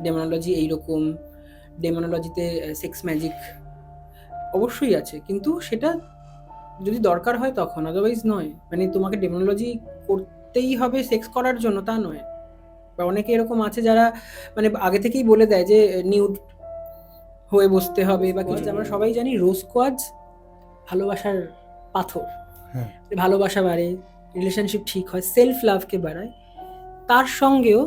ডেমোনোলজি এইরকম, ডেমোনোলজিতে sex magic অবশ্যই আছে, কিন্তু সেটা যদি দরকার হয় তখন, আদারওয়াইজ নয়। মানে তোমাকে ডেমোনোলজি করতেই হবে সেক্স করার জন্য তা নয়। বা অনেকে এরকম আছে যারা মানে আগে থেকেই বলে দেয় যে নিউড হয়ে বসতে হবে বা কিছু। আমরা সবাই জানি রোজকোয়াজ ভালোবাসার পাথর, হ্যাঁ ভালোবাসা বাড়ে, রিলেশনশিপ ঠিক হয়, সেলফ লাভকে বাড়ায়। তার সঙ্গেও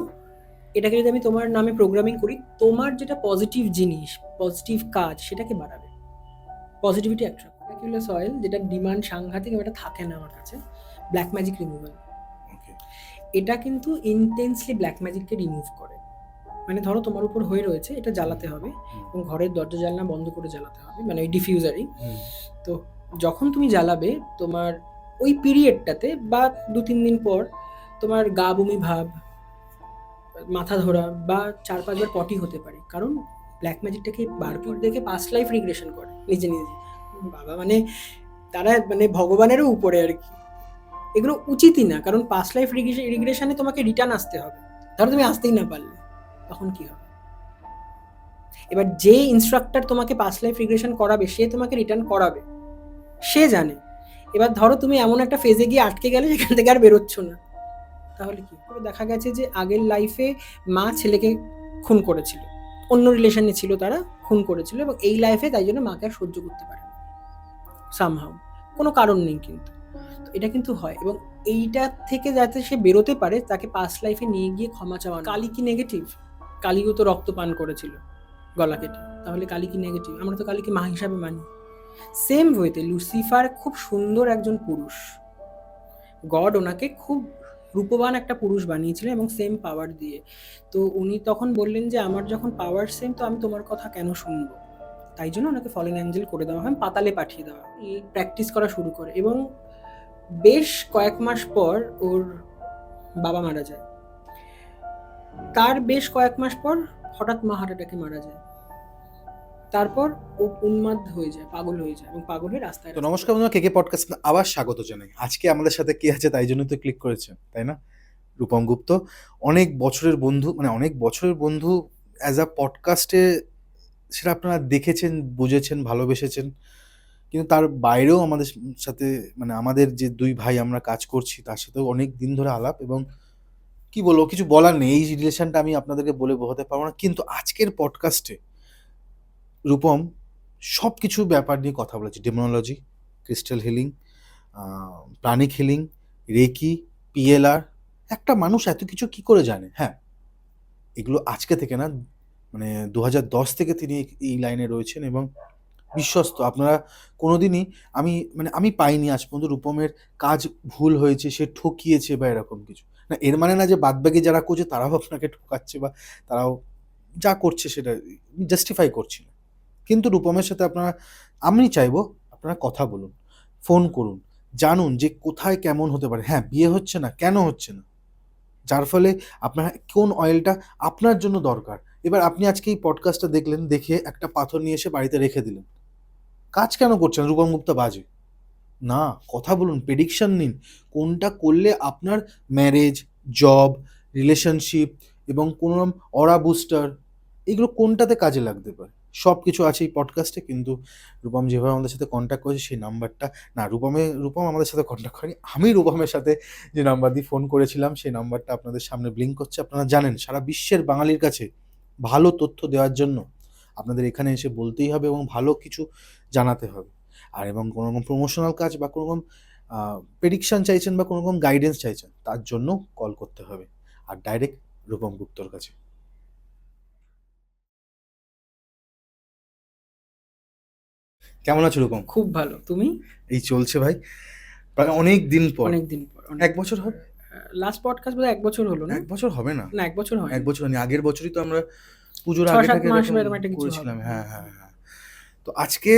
এটাকে যদি আমি তোমার নামে প্রোগ্রামিং করি, তোমার যেটা পজিটিভ জিনিস, পজিটিভ কাজ, সেটাকে বাড়াবে, পজিটিভিটি অ্যাট্রাক্ট। মিরাকুলাস অয়েল যেটা ডিমান্ড সাংঘাতিক, এটা থাকে না আমার কাছে, ব্ল্যাক ম্যাজিক রিমুভাল। ওকে এটা কিন্তু ইন্টেন্সলি ব্ল্যাক ম্যাজিককে রিমুভ করে। মানে ধরো তোমার উপর হয়ে রয়েছে, এটা জ্বালাতে হবে এবং ঘরের দরজা জানলা বন্ধ করে জ্বালাতে হবে, মানে ওই ডিফিউজারই। তো যখন তুমি জ্বালাবে, তোমার ওই পিরিয়ডটাতে বা 2-3 দিন পর তোমার গা বমি ভাব, মাথা ধরা বা 4-5 বার পটি হতে পারে, কারণ ব্ল্যাক ম্যাজিকটাকে বারপুর দেখে পাস্ট লাইফ রিগ্রেশন করে নিজে নিজে। বাবা মানে তারা মানে ভগবানেরও উপরে আর কি। এগুলো উচিতই না, কারণ পাস্ট লাইফ রিগ্রেশনে তোমাকে রিটার্ন আসতে হবে। ধরো তুমি আসতেই না পারলে, তখন কি হবে? এবার যে ইনস্ট্রাক্টর তোমাকে পাস্ট লাইফ রিগ্রেশন করাবে, সে তোমাকে রিটার্ন করাবে, সে জানে। এবার ধরো তুমি এমন একটা ফেজে গিয়ে আটকে গেলে সেখান থেকে আর বেরোচ্ছ না, তাহলে কি করে? দেখা গেছে যে আগের লাইফে মা ছেলেকে খুন করেছিল, অন্য রিলেশনে ছিল, তারা খুন করেছিল, এবং এই লাইফে তাই জন্য মাকে আর সহ্য করতে পারে না সামহাউ, কোনো কারণ নেই কিন্তু। তো এটা কিন্তু হয়, এবং এইটা থেকে যাতে সে বেরোতে পারে, তাকে পাস্ট লাইফে নিয়ে গিয়ে ক্ষমা চাওয়ানো। কালী কি নেগেটিভ? কালীও তো রক্ত পান করেছিল গলা কেটে, তাহলে কালী কি নেগেটিভ? আমরা তো কালীকে মা হিসাবে মানি। সেম ওয়েতে লুসিফার খুব সুন্দর একজন পুরুষ, গড ওনাকে খুব রূপবান একটা পুরুষ বানিয়েছিলেন এবং সেম পাওয়ার দিয়ে। তো উনি তখন বললেন যে আমার যখন পাওয়ার সেম, তো আমি তোমার কথা কেন শুনবো? তাই জন্য ওনাকে ফলেন অ্যাঞ্জেল করে দেওয়া হয়, পাতালে পাঠিয়ে দেওয়া হয়। প্র্যাকটিস করা শুরু করে এবং বেশ কয়েক মাস পর ওর বাবা মারা যায়। তার বেশ কয়েক মাস পর হঠাৎ মা হার্ট অ্যাটাকে মারা যায়। তারপর ও উন্মাদ হয়ে যায়, পাগল হয়ে যায়, এবং পাগল হয়ে রাস্তায় তো নমস্কার বন্ধুরা, কেকে পডকাস্ট আবার স্বাগত জানাই। আজকে আমাদের সাথে কে আছে তাই জন্য তো ক্লিক করেছেন, তাই না? রূপম গুপ্ত, অনেক বছরের বন্ধু, মানে অনেক বছরের বন্ধু অ্যাজ আ পডকাস্টে, সেটা আপনারা দেখেছেন, বুঝেছেন, ভালোবেসেছেন, কিন্তু তার বাইরেও আমাদের সাথে, মানে আমাদের যে দুই ভাই আমরা কাজ করছি, তার সাথেও অনেক দিন ধরে আলাপ। এবং কি বলবো, কিছু বলার নেই, এই রিলেশনটা আমি আপনাদেরকে বলে বোঝাতে পারবো না। কিন্তু আজকের পডকাস্টে রূপম সব কিছু ব্যাপার নিয়ে কথা বলেছে: demonology, crystal healing, pranic healing, reiki, PLR. একটা মানুষ এত কিছু কি করে জানে? হ্যাঁ, এগুলো আজকে থেকে না, মানে 2010 থেকে তিনি এই লাইনে রয়েছেন এবং বিশ্বস্ত। আপনারা কোনোদিনই, আমি পাইনি আজ পর্যন্ত রূপমের কাজ ভুল হয়েছে, সে ঠকিয়েছে বা এরকম কিছু না। এর মানে না যে বাদবাকি যারা করছে তারাও আপনাকে ঠকাচ্ছে বা তারাও যা করছে সেটা জাস্টিফাই করছি না। কিন্তু রূপমের সাথে আমি চাইবো আপনারা কথা বলুন, ফোন করুন, জানুন যে কোথায় কেমন হতে পারে। হ্যাঁ, বিয়ে হচ্ছে না, কেন হচ্ছে না, যার ফলে আপনার কোন অয়েলটা আপনার জন্য দরকার। এবার আপনি আজকে এই পডকাস্টটা দেখলেন, দেখে একটা পাথর নিয়ে এসে বাড়িতে রেখে দিলেন, কাজ কেন করছেন? রূপম গুপ্তা বাজে না, কথা বলুন, প্রেডিকশন নিন, কোনটা করলে আপনার ম্যারেজ, জব, রিলেশনশিপ এবং কোনো অরা বুস্টার, এগুলো কোনটাতে কাজে লাগতে পারে, সব কিছু আছে এই পডকাস্টে। কিন্তু রূপম যেভাবে আমাদের সাথে কন্ট্যাক্ট করেছে, সেই নাম্বারটা না, রূপম আমাদের সাথে কন্ট্যাক্ট করেনি, আমি রূপমের সাথে যে নাম্বার দিয়ে ফোন করেছিলাম, সেই নাম্বারটা আপনাদের সামনে ব্লিঙ্ক করছে। আপনারা জানেন, সারা বিশ্বের বাঙালির কাছে ভালো তথ্য দেওয়ার জন্য আপনাদের এখানে এসে বলতেই হবে এবং ভালো কিছু জানাতে হবে। আর এবং কোনো রকম প্রমোশনাল কাজ বা কোনো রকম প্রেডিকশন চাইছেন বা কোনো রকম গাইডেন্স চাইছেন, তার জন্য কল করতে হবে, আর ডাইরেক্ট রূপম গুপ্তর কাছে। কেমন আছো রূপম? খুব ভালো, তুমি? এই চলছে ভাই, প্রায় অনেক দিন পর। অনেকদিন পর, এক বছর হবে, লাস্ট পডকাস্ট বোধহয় 1 বছর হলো না? 1 বছর হবে না, না 1 বছর হয়, 1 বছর হয়নি। আগের বছরই তো আমরা পুজোর আগে 6-7 থেকে মাস এরকম বা এরকম একটা কিছু হবে। করেছিলাম। হ্যাঁ হ্যাঁ হ্যাঁ। তো আজকে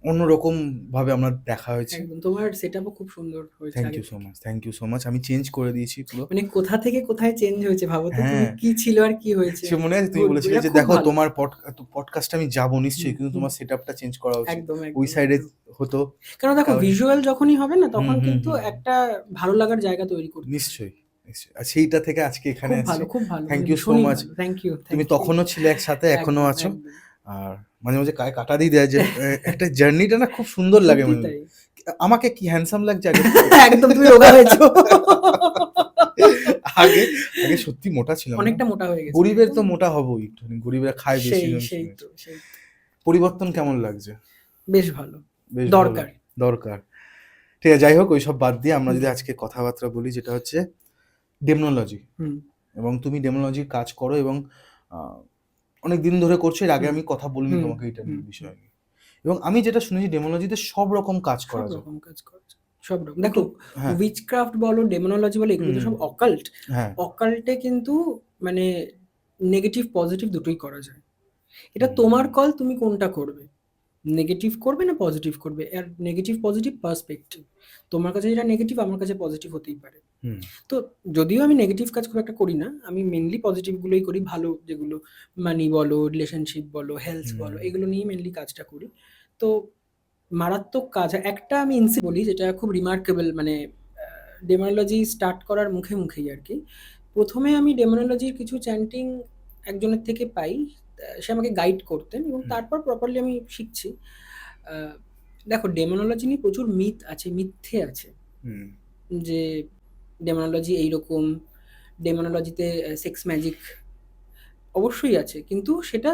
অন্যরকম ভাবে আমরা দেখা হয়েছে। একদম, তোমার সেটআপও খুব সুন্দর হয়েছে থ্যাংক আগে ইউ সো থেকে। Much, thank you so much. আমি চেঞ্জ করে দিয়েছি পুরো। মানে কোথা থেকে কোথায় চেঞ্জ হয়েছে ভাবো তো, তুমি হ্যাঁ, কি ছিল আর কি হয়েছে। সে মনে আছে তুমি বলেছিলে এটা যে খুব দেখো ভালো। তোমার পডকাস্টে আমি যাবো নিশ্চয়ই, কিন্তু হুম, তোমার সেটআপটা চেঞ্জ করা উচিত। একদম ওই একদম সাইডে একদম। হতো কারণ দেখো তাহলে। ভিজুয়াল যখনই হবে না, হুম তখন হুম কিন্তু হুম, একটা ভালো লাগার জায়গা তৈরি করতে হয়। নিশ্চয়ই আর সেইটা থেকে আজকে এখানে খুব আসছি। ভালো, খুব ভালো। থ্যাংক মানে ইউ সো ভীষণই মাচ। ভালো। থ্যাংক ইউ, তুমি থ্যাংক ইউ। তখনও ছিলে একসাথে, এখনো একদম, আছো। একদম। আর মাঝে মাঝে গায়ে কাটা দিয়ে দেয় যে একটা জার্নিটা না খুব সুন্দর লাগে সত্যি মাঝে মাঝে। তাই। আমাকে কি হ্যান্ডসাম লাগছে আগের থেকে? একদম তুমি রোগা হয়েছো। আগে আগে সত্যি মোটা ছিলাম না? অনেকটা মোটা হয়ে গেছো, গরিবের তো একদম। মোটা হবই একটুখানি, গরিবরা খায় বেশি সেই, জন সেই শুনেছি। তো, সেই তো। পরিবর্তন কেমন লাগছে? বেশ ভালো। বেশ ভালো, দরকার। দরকার। ঠিক আছে, যাই হোক ওইসব বাদ দিয়ে আমরা যদি আজকে কথাবার্তা বলি, যেটা হচ্ছে ডেমনোলজি। হুম, এবং তুমি ডেমোলজির কাজ করো এবং অনেক দিন ধরে করছো। এর আগে হুম, আমি কথা বলিনি হুম, তোমাকে এটা হুম, নিয়ে, বিষয় নিয়ে। এবং আমি যেটা শুনেছি ডেমোলজিতে সব রকম কাজ সব করা যায়। রকম কাজ করছে। সব রকম। একটু দেখো, হ্যাঁ, উইচক্রাফট বলো, ডেমোনোলজি বলো, এগুলো তো হুম, সব অকাল্ট। হ্যাঁ, অকাল্টে কিন্তু মানে নেগেটিভ পজিটিভ দুটোই করা যায়। এটা হুম, তোমার কল, তুমি কোনটা করবে। নেগেটিভ করবে না পজিটিভ করবে। আর নেগেটিভ পজিটিভ পার্সপেক্টিভ। তোমার কাছে যেটা নেগেটিভ আমার কাছে পজিটিভ হতেই পারে। হুম, তো যদিও আমি নেগেটিভ কাজ খুব একটা করি না, আমি মেনলি পজিটিভগুলোই করি। ভালো যেগুলো মানি বলো, রিলেশনশিপ বলো, হেলথ বলো, হুম, এগুলো নিয়েই মেনলি কাজটা করি। তো মারাত্মক কাজ একটা আমি বলি যেটা খুব রিমার্কেবল, মানে ডেমোনোলজি স্টার্ট করার মুখে মুখেই আর কি। প্রথমে আমি ডেমোনোলজির কিছু চ্যান্টিং একজনের থেকে পাই। সে আমাকে গাইড করতেন এবং হুম, তারপর প্রপারলি আমি শিখছি। আহ, দেখো, ডেমোনোলজি নিয়ে প্রচুর মিথ আছে, মিথ্যে আছে। হুম, যে ডেমোনোলজি এইরকম, ডেমোনোলজিতে সেক্স ম্যাজিক অবশ্যই আছে, কিন্তু সেটা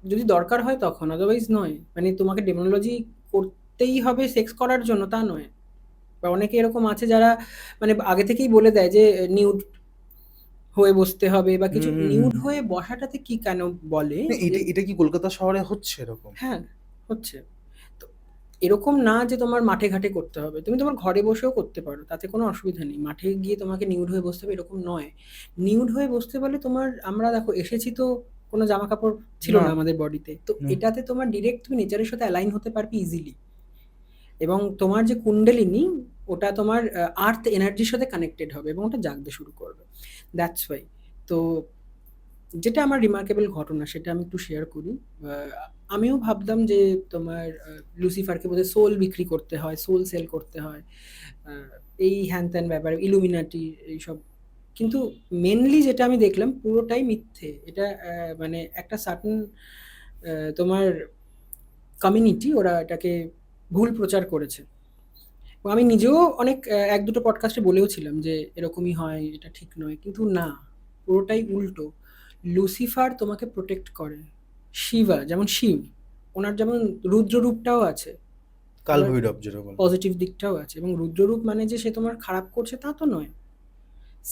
যদি দরকার হয় তখন, আদারওয়াইজ নয়। মানে তোমাকে ডেমোনোলজি করতেই হবে সেক্স করার জন্য, তা নয়। বা অনেকে এরকম আছে যারা মানে আগে থেকেই বলে দেয় যে নিউড হয়ে বসতে হবে বা হুম, কিছু। হুম, হুম, নিউড হুম। হয়ে বসাটাতে কি কেন বলে না, যে এটা এটা কি কলকাতা শহরে হচ্ছে এরকম? হ্যাঁ, হচ্ছে। তো এরকম না যে তোমার মাঠে ঘাটে করতে হবে, তুমি তোমার ঘরে বসেও করতে পারো, তাতে কোনো অসুবিধা নেই। মাঠে গিয়ে তোমাকে নিউড হয়ে বসতে হবে এরকম নয়। নিউড হয়ে বসতে বলে তোমার, আমরা দেখো এসেছি তো কোনো জামা কাপড় ছিল না, না আমাদের বডিতে, তো না। এটাতে তোমার ডিরেক্ট তুমি নেচারের সাথে অ্যালাইন হতে পারবে ইজিলি। এবং তোমার যে কুণ্ডলিনী, ওটা তোমার আর্থ এনার্জির সাথে কানেক্টেড হবে এবং ওটা জাগতে শুরু করবে। That's why. তো যেটা আমার রিমার্কেবল ঘটনা সেটা আমি একটু শেয়ার করি। আমিও ভাবতাম যে তোমার লুসিফারকে বোধহয় সোল বিক্রি করতে হয়, সোল সেল করতে হয়, আহ, এই হ্যান ত্যান ব্যাপার, ইলুমিনাটি এইসব। কিন্তু মেনলি যেটা আমি দেখলাম পুরোটাই মিথ্যে। এটা মানে একটা সার্টেন তোমার কমিউনিটি, ওরা এটাকে ভুল প্রচার করেছে। এবং আমি নিজেও অনেক এক দুটো পডকাস্টে বলেও ছিলাম যে এরকমই হয়, এটা ঠিক নয়, কিন্তু না, পুরোটাই উল্টো। লুসিফার তোমাকে প্রোটেক্ট করে। শিবা যেমন শিব, ওনার যেমন রুদ্ররূপটাও আছে, কাল আবার ভৈরব যেটা বলে। পজিটিভ দিকটাও আছে। এবং রুদ্ররূপ মানে যে সে তোমার খারাপ করছে তা তো নয়।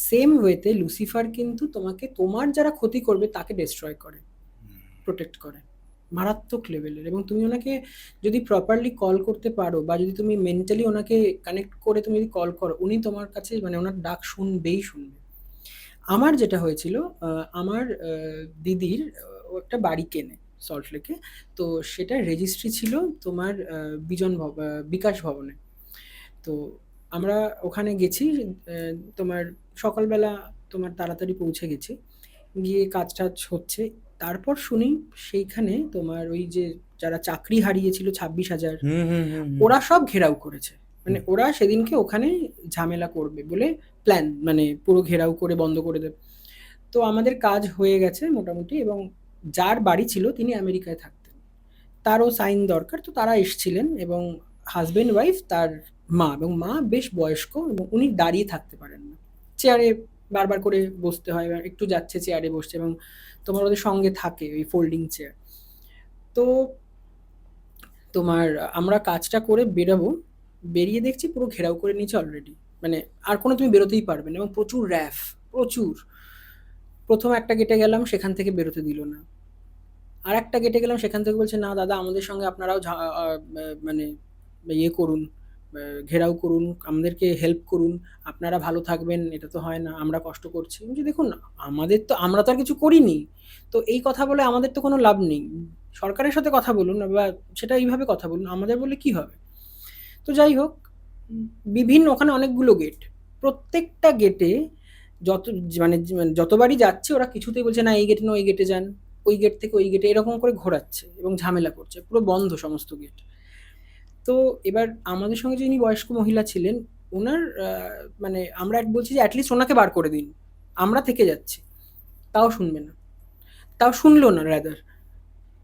সেম ওয়েতে লুসিফার কিন্তু তোমাকে, তোমার যারা ক্ষতি করবে তাকে ডিস্ট্রয় করে, প্রোটেক্ট করে মারাত্মক লেভেলের। এবং তুমি ওনাকে যদি প্রপারলি কল করতে পারো বা যদি তুমি মেন্টালি ওনাকে কানেক্ট করে তুমি যদি কল করো, উনি তোমার কাছে মানে ওনার ডাক শুনবেই শুনবে। আমার যেটা হয়েছিল, আমার দিদির ও একটা বাড়ি কেনে সল্টলেকে। তো সেটা রেজিস্ট্রি ছিল তোমার বিকাশ ভবনে। তো আমরা ওখানে গেছি, তোমার সকালবেলা তোমার তাড়াতাড়ি পৌঁছে গেছি। গিয়ে কাজ টাজ হচ্ছে। তারপর শুনি সেইখানে তোমার ওই যে যারা চাকরি হারিয়েছিল 26,000, হুম, হুম, হুম, হুম, ওরা সব ঘেরাও করেছে। মানে হুম, ওরা সেদিনকে ওখানে ঝামেলা করবে বলে প্ল্যান, মানে পুরো ঘেরাও করে বন্ধ করে দেবে। তো আমাদের কাজ হয়ে গেছে মোটামুটি। এবং যার বাড়ি ছিল তিনি আমেরিকায় থাকতেন, তারও সাইন দরকার, তো তারা এসছিলেন। এবং হাজবেন্ড ওয়াইফ, তার মা, এবং মা বেশ বয়স্ক এবং উনি দাঁড়িয়ে থাকতে পারেন না, চেয়ারে বারবার করে বসতে হয়, এবার একটু যাচ্ছে চেয়ারে বসছে। এবং তোমার ওদের সঙ্গে থাকে ওই ফোল্ডিং চেয়ার। তো তোমার আমরা কাজটা করে বেরোবো, বেরিয়ে দেখছি পুরো ঘেরাও করে নিয়েছে অলরেডি। মানে আর কোনো তুমি বেরোতেই পারবে না, এবং প্রচুর র্যাফ, প্রচুর। প্রথম একটা গেটে গেলাম, সেখান থেকে বেরোতে দিল না। আর একটা গেটে গেলাম, সেখান থেকে বলছে না দাদা, আমাদের সঙ্গে আপনারাও মানে ইয়ে করুন, ঘেরাও করুন, আমাদেরকে হেল্প করুন, আপনারা ভালো থাকবেন, এটা তো হয় না, আমরা কষ্ট করছি। আমি বলছি, দেখুন, আমাদের তো, আমরা তো আর কিছু করিনি, তো এই কথা বলে আমাদের তো কোনো লাভ নেই। সরকারের সাথে কথা বলুন বা সেটা এইভাবে কথা বলুন, আমাদের বলে কি হবে। তো যাই হোক, বিভিন্ন ওখানে অনেকগুলো গেট, প্রত্যেকটা গেটে যত মানে যতবারই যাচ্ছে ওরা কিছুতেই বলছে না এই গেটে না ওই গেটে যান, ওই গেট থেকে ওই গেটে, এরকম করে ঘোরাচ্ছে এবং ঝামেলা করছে, পুরো বন্ধ সমস্ত গেট। তো এবার আমাদের সঙ্গে যিনি বয়স্ক মহিলা ছিলেন, ওনার মানে আমরা বলছি যে অ্যাটলিস্ট ওনাকে বার করে দিন, আমরা থেকে যাচ্ছি, তাও শুনবে না, তাও শুনলো না রাদার।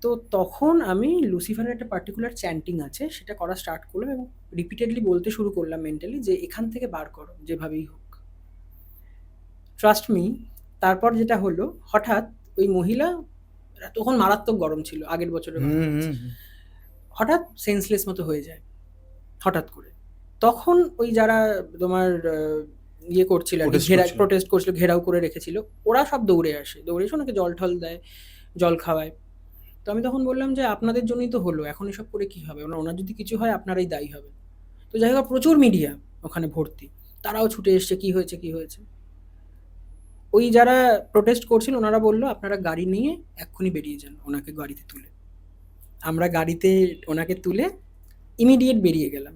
তো তখন আমি লুসিফারের একটা পার্টিকুলার চ্যান্টিং আছে সেটা করা স্টার্ট করলাম এবং রিপিটেডলি বলতে শুরু করলাম মেন্টালি যে এখান থেকে বার করো যেভাবেই হোক। ট্রাস্ট মি, তারপর যেটা হলো হঠাৎ ওই মহিলা, তখন মারাত্মক গরম ছিল, আগের বছরের কথা বলছি, হঠাৎ সেন্সলেস মতো হয়ে যায় হঠাৎ করে। তখন ওই যারা তোমার ইয়ে করছিল আর কি, Protest করছিল। প্রোটেস্ট করছিল, ঘেরাও করে রেখেছিল, ওরা সব দৌড়ে আসে, দৌড়ে এসে ওনাকে জল ঠল দেয়, জল খাওয়ায়। তো আমি তখন বললাম যে আপনাদের জন্যই তো হলো, এখন এসব করে কি হবে, ওনার যদি কিছু হয় আপনারাই দায়ী হবে। তো যাই হোক প্রচুর মিডিয়া ওখানে ভর্তি, তারাও ছুটে এসছে কি হয়েছে কি হয়েছে। ওই যারা প্রোটেস্ট করছিল ওনারা বললো আপনারা গাড়ি নিয়ে এক্ষুনি বেরিয়ে যান, ওনাকে গাড়িতে তুলে। আমরা গাড়িতে ওনাকে তুলে ইমিডিয়েট বেরিয়ে গেলাম।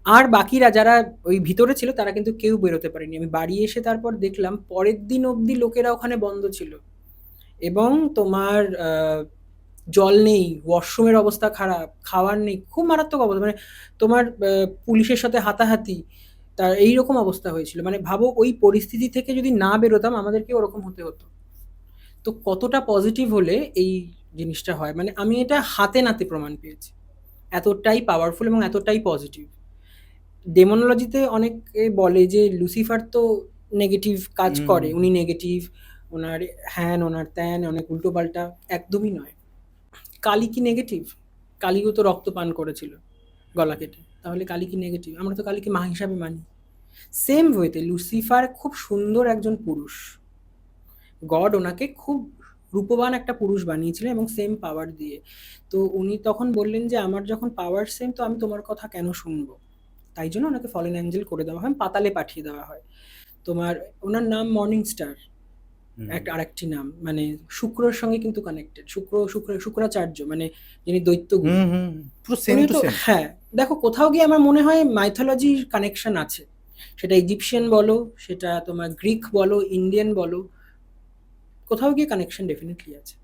আর বাকিরা যারা ওই ভিতরে ছিল তারা কিন্তু কেউ বেরোতে পারেনি। আমি বাড়ি এসে তারপর দেখলাম পরের দিন অবধি লোকেরা ওখানে বন্ধ ছিল, এবং তোমার জল নেই, ওয়াশরুমের অবস্থা খারাপ, খাওয়ার নেই, খুব মারাত্মক অবস্থা, মানে তোমার পুলিশের সাথে হাতাহাতি, তার এইরকম অবস্থা হয়েছিল। মানে ভাবো ওই পরিস্থিতি থেকে যদি না বেরোতাম আমাদেরকে ওরকম হতে হতো। তো কতটা পজিটিভ হলে এই জিনিসটা হয়, মানে আমি এটা হাতে নাতে প্রমাণ পেয়েছি, এতটাই পাওয়ারফুল এবং এতটাই পজিটিভ। ডেমোনোলজিতে অনেকে বলে যে লুসিফার তো নেগেটিভ কাজ করে, উনি নেগেটিভ, ওনার হ্যান ওনার ত্যান অনেক উল্টো পাল্টা, একদমই নয়। কালী কি নেগেটিভ? কালীও তো রক্ত পান করেছিল গলা কেটে, তাহলে কালী কি নেগেটিভ? আমরা তো কালীকে মা হিসাবে মানি। সেম ওয়েতে লুসিফার খুব সুন্দর একজন পুরুষ, গড ওনাকে খুব রূপবান একটা পুরুষ বানিয়েছিলেন এবং সেম পাওয়ার দিয়ে। তো উনি তখন বললেন যে আমার যখন পাওয়ার সেম, তো আমি তোমার কথা কেন শুনবো? তাই জন্য ওনাকে ফলেন অ্যাঞ্জেল করে দেওয়া হয়, পাতালে পাঠিয়ে দেওয়া হয়। তোমার ওনার নাম মর্নিং স্টার, একটা আরেকটি নাম, মানে শুক্রর সঙ্গে কিন্তু কানেক্টেড, শুক্রাচার্য, মানে যিনি দৈত্যগুরু, পুরো সেম উনিও টু তো সেম। হ্যাঁ। দেখো কোথাও গিয়ে আমার মনে হয় মাইথোলজির কানেকশন আছে, সেটা ইজিপশিয়ান বলো, সেটা তোমার গ্রিক বলো, ইন্ডিয়ান বলো, কোথাও গিয়ে কানেকশন ডেফিনেটলি আছে।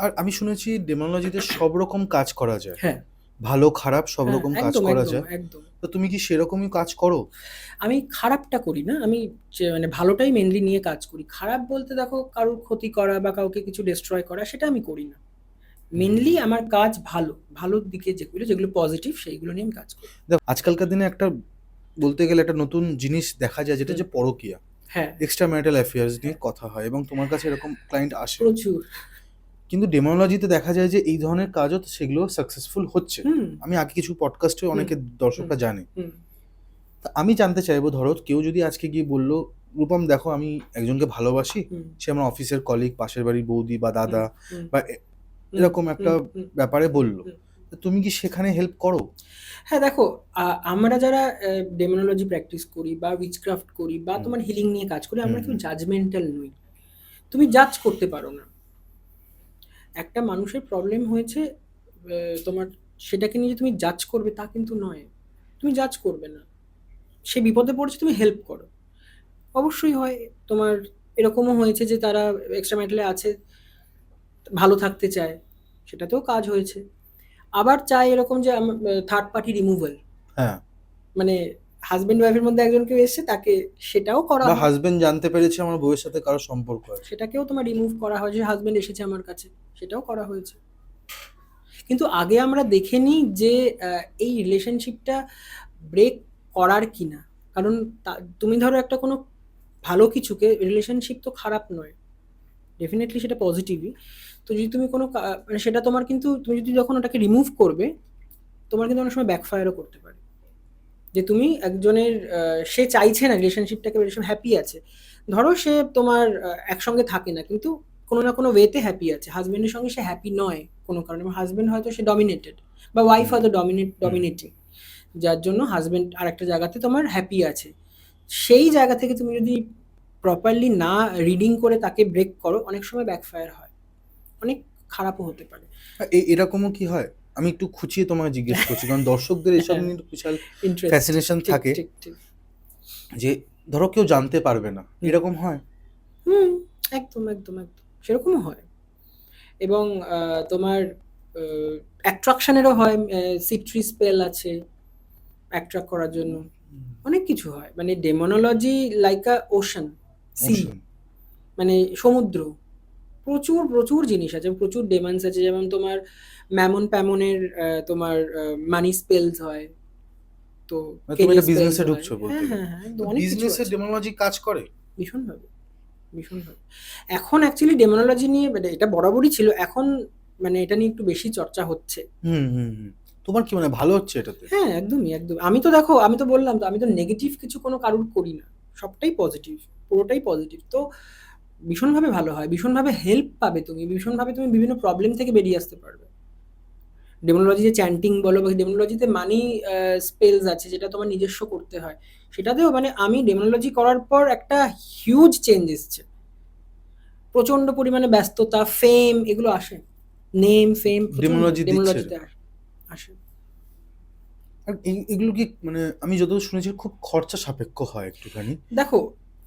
আর আমি শুনেছি ডেমোনোলজিতে সব রকম কাজ করা যায়, হ্যাঁ ভালো খারাপ সব হ্যাঁ, রকম কাজ একদম করা একদম যায়। একদম। তো তুমি কি সেরকমই কাজ করো? আমি খারাপটা করি না, আমি মানে ভালোটাই মেনলি নিয়ে কাজ করি। খারাপ বলতে দেখো কারোর ক্ষতি করা বা কাউকে কিছু ডিস্ট্রয় করা, সেটা আমি করি না। মেনলি আমার কাজ ভালো, ভালোর দিকে যেগুলো যেগুলো পজিটিভ সেইগুলো নিয়ে আমি কাজ করি। দেখো আজকালকার দিনে একটা বলতে গেলে একটা নতুন জিনিস দেখা যায়, যেটা যে পরকীয়া, হ্যাঁ এক্সট্রা ম্যারিটাল অ্যাফেয়ার্স নিয়ে কথা হয় এবং তোমার কাছে এরকম ক্লায়েন্ট আসে। প্রচুর। কিন্তু ডেমোনোলজিতে দেখা যায় যে এই ধরনের কাজও তো সেগুলো সাকসেসফুল হচ্ছে। হুম আমি আগে কিছু পডকাস্টে অনেকে দর্শকরা জানে। হুম তা আমি জানতে চাইবো, ধরো কেউ যদি আজকে গিয়ে বললো রূপম দেখো আমি একজনকে ভালোবাসি, হুম সে আমার অফিসের কলিগ, পাশের বাড়ির বৌদি বা দাদা হুম বা এরকম একটা হুম ব্যাপারে বললো, হুম। তা তুমি কি সেখানে হেল্প করো? হ্যাঁ দেখো, আমরা যারা ডেমোনোলজি প্র্যাকটিস করি বা উইচক্রাফট করি বা তোমার হিলিং নিয়ে কাজ করি, আমরা কেউ জাজমেন্টাল নই। তুমি জাজ করতে পারো না। একটা মানুষের প্রবলেম হয়েছে, তোমার সেটাকে নিয়ে যে তুমি জাজ করবে তা কিন্তু নয়। তুমি জাজ করবে না, সে বিপদে পড়েছে, তুমি হেল্প করো। অবশ্যই হয়, তোমার এরকমও হয়েছে যে তারা এক্সট্রা ম্যাটালে আছে, ভালো থাকতে চায়, সেটাতেও কাজ হয়েছে। আবার চায় এরকম যে থার্ড পার্টি রিমুভাল, হ্যাঁ, মানে হাজবেন্ড ওয়াইফের মধ্যে একজন কেউ এসছে তাকে, সেটাও করা বা হয়। হাজবেন্ড জানতে পেরেছে আমার বউয়ের সাথে কারো সম্পর্ক আছে। সেটাকেও তোমার রিমুভ করা হয়, যে হাজবেন্ড এসেছে আমার কাছে, সেটাও করা হয়েছে। কিন্তু আগে আমরা দেখে নিই যে এই রিলেশনশিপটা ব্রেক করার কিনা। কারণ তুমি ধরো একটা কোনো ভালো কিছুকে, রিলেশনশিপ তো খারাপ নয়, ডেফিনেটলি সেটা পজিটিভই। তো যদি তুমি কোনো মানে সেটা তোমার কিন্তু তুমি যদি যখন ওটাকে রিমুভ করবে, তোমার কিন্তু অনেক সময় ব্যাকফায়ারও করতে পারে। যে তুমি একজনের সে চাইছে না রিলেশনশিপটাকে, রিলেশন হ্যাপি আছে, ধরো সে তোমার একসঙ্গে থাকে না কিন্তু কোনো না কোনো ওয়েতে হ্যাপি আছে, হাজবেন্ডের সঙ্গে সে হ্যাপি নয় কোনো কারণে, হাজবেন্ড হয়তো সে ডমিনেটেড বা ওয়াইফ হয়তো ডমিনেটিং, যার জন্য হাজবেন্ড আর একটা জায়গাতে তোমার হ্যাপি আছে। সেই জায়গা থেকে তুমি যদি প্রপারলি না রিডিং করে তাকে ব্রেক করো, অনেক সময় ব্যাকফায়ার হয়, অনেক খারাপও হতে পারে। এরকমও কি হয়? আমি একটু খুঁচিয়ে তোমায় জিজ্ঞেস করছি, কারণ দর্শকদের এসব হ্যাঁ, নিয়ে একটু বিশাল ইন্টারেস্ট। ফ্যাসিনেশন ঠিক থাকে, ঠিক ঠিক। যে ধরো কেউ জানতে পারবে না, এরকম হয়। হুম, একদম একদম একদম সেরকমও হয়। এবং তোমার অ্যাট্রাকশনেরও হয়, সিট্রি স্পেল আছে অ্যাট্রাক্ট করার জন্য। অনেক কিছু হয়, মানে demonology like a ocean, sea, Ocean. মানে সমুদ্র। প্রচুর প্রচুর জিনিস আছে, প্রচুর ডেমন্স আছে, যেমন তোমার ম্যামন প্যামনের তোমার মানি স্পেলস হয়, তো মানে তুমি কেরিও একটা স্পেলস বিজনেসে হয়। ঢুকছো বলতে হ্যাঁ গেলে। হ্যাঁ হ্যাঁ, তো একদম অনেক কিছু বিজনেসে আছে। ডেমোলজি কাজ করে? ভীষণভাবে, ভীষণভাবে। এখন অ্যাকচুয়ালি ডেমোনোলজি নিয়ে, মানে এটা বরাবরই ছিল, এখন মানে এটা নিয়ে একটু বেশি চর্চা হচ্ছে। হুম, হুম, হুম। তোমার কি মানে ভালো হচ্ছে এটাতে? হ্যাঁ, একদমই, একদম। আমি তো দেখো, আমি তো বললাম তো, আমি তো নেগেটিভ কিছু কোনো কারুর করি না। সবটাই পজিটিভ, পুরোটাই পজিটিভ। তো ভীষণভাবে ভালো হয়, ভীষণভাবে হেল্প পাবে তুমি, ভীষণভাবে তুমি বিভিন্ন প্রবলেম থেকে বেরিয়ে আসতে পারবে। ডেমোনোলজি যে চ্যান্টিং বলো, বা ডেমোনোলজিতে মানি স্পেলস আছে যেটা তোমার নিজস্ব করতে হয়, সেটাতেও মানে আমি ডেমোনোলজি করার পর একটা হিউজ চেঞ্জ এসছে। প্রচন্ড পরিমাণে ব্যস্ততা, ফেম, এগুলো আসে। নেম, ফেম প্রচন্ড ডেমোলজি দিচ্ছে? ডেমোনোলজিতে আসে। আর এগুলো কি মানে আমি যতদূর শুনেছি খুব খরচা সাপেক্ষ হয় একটুখানি। দেখো,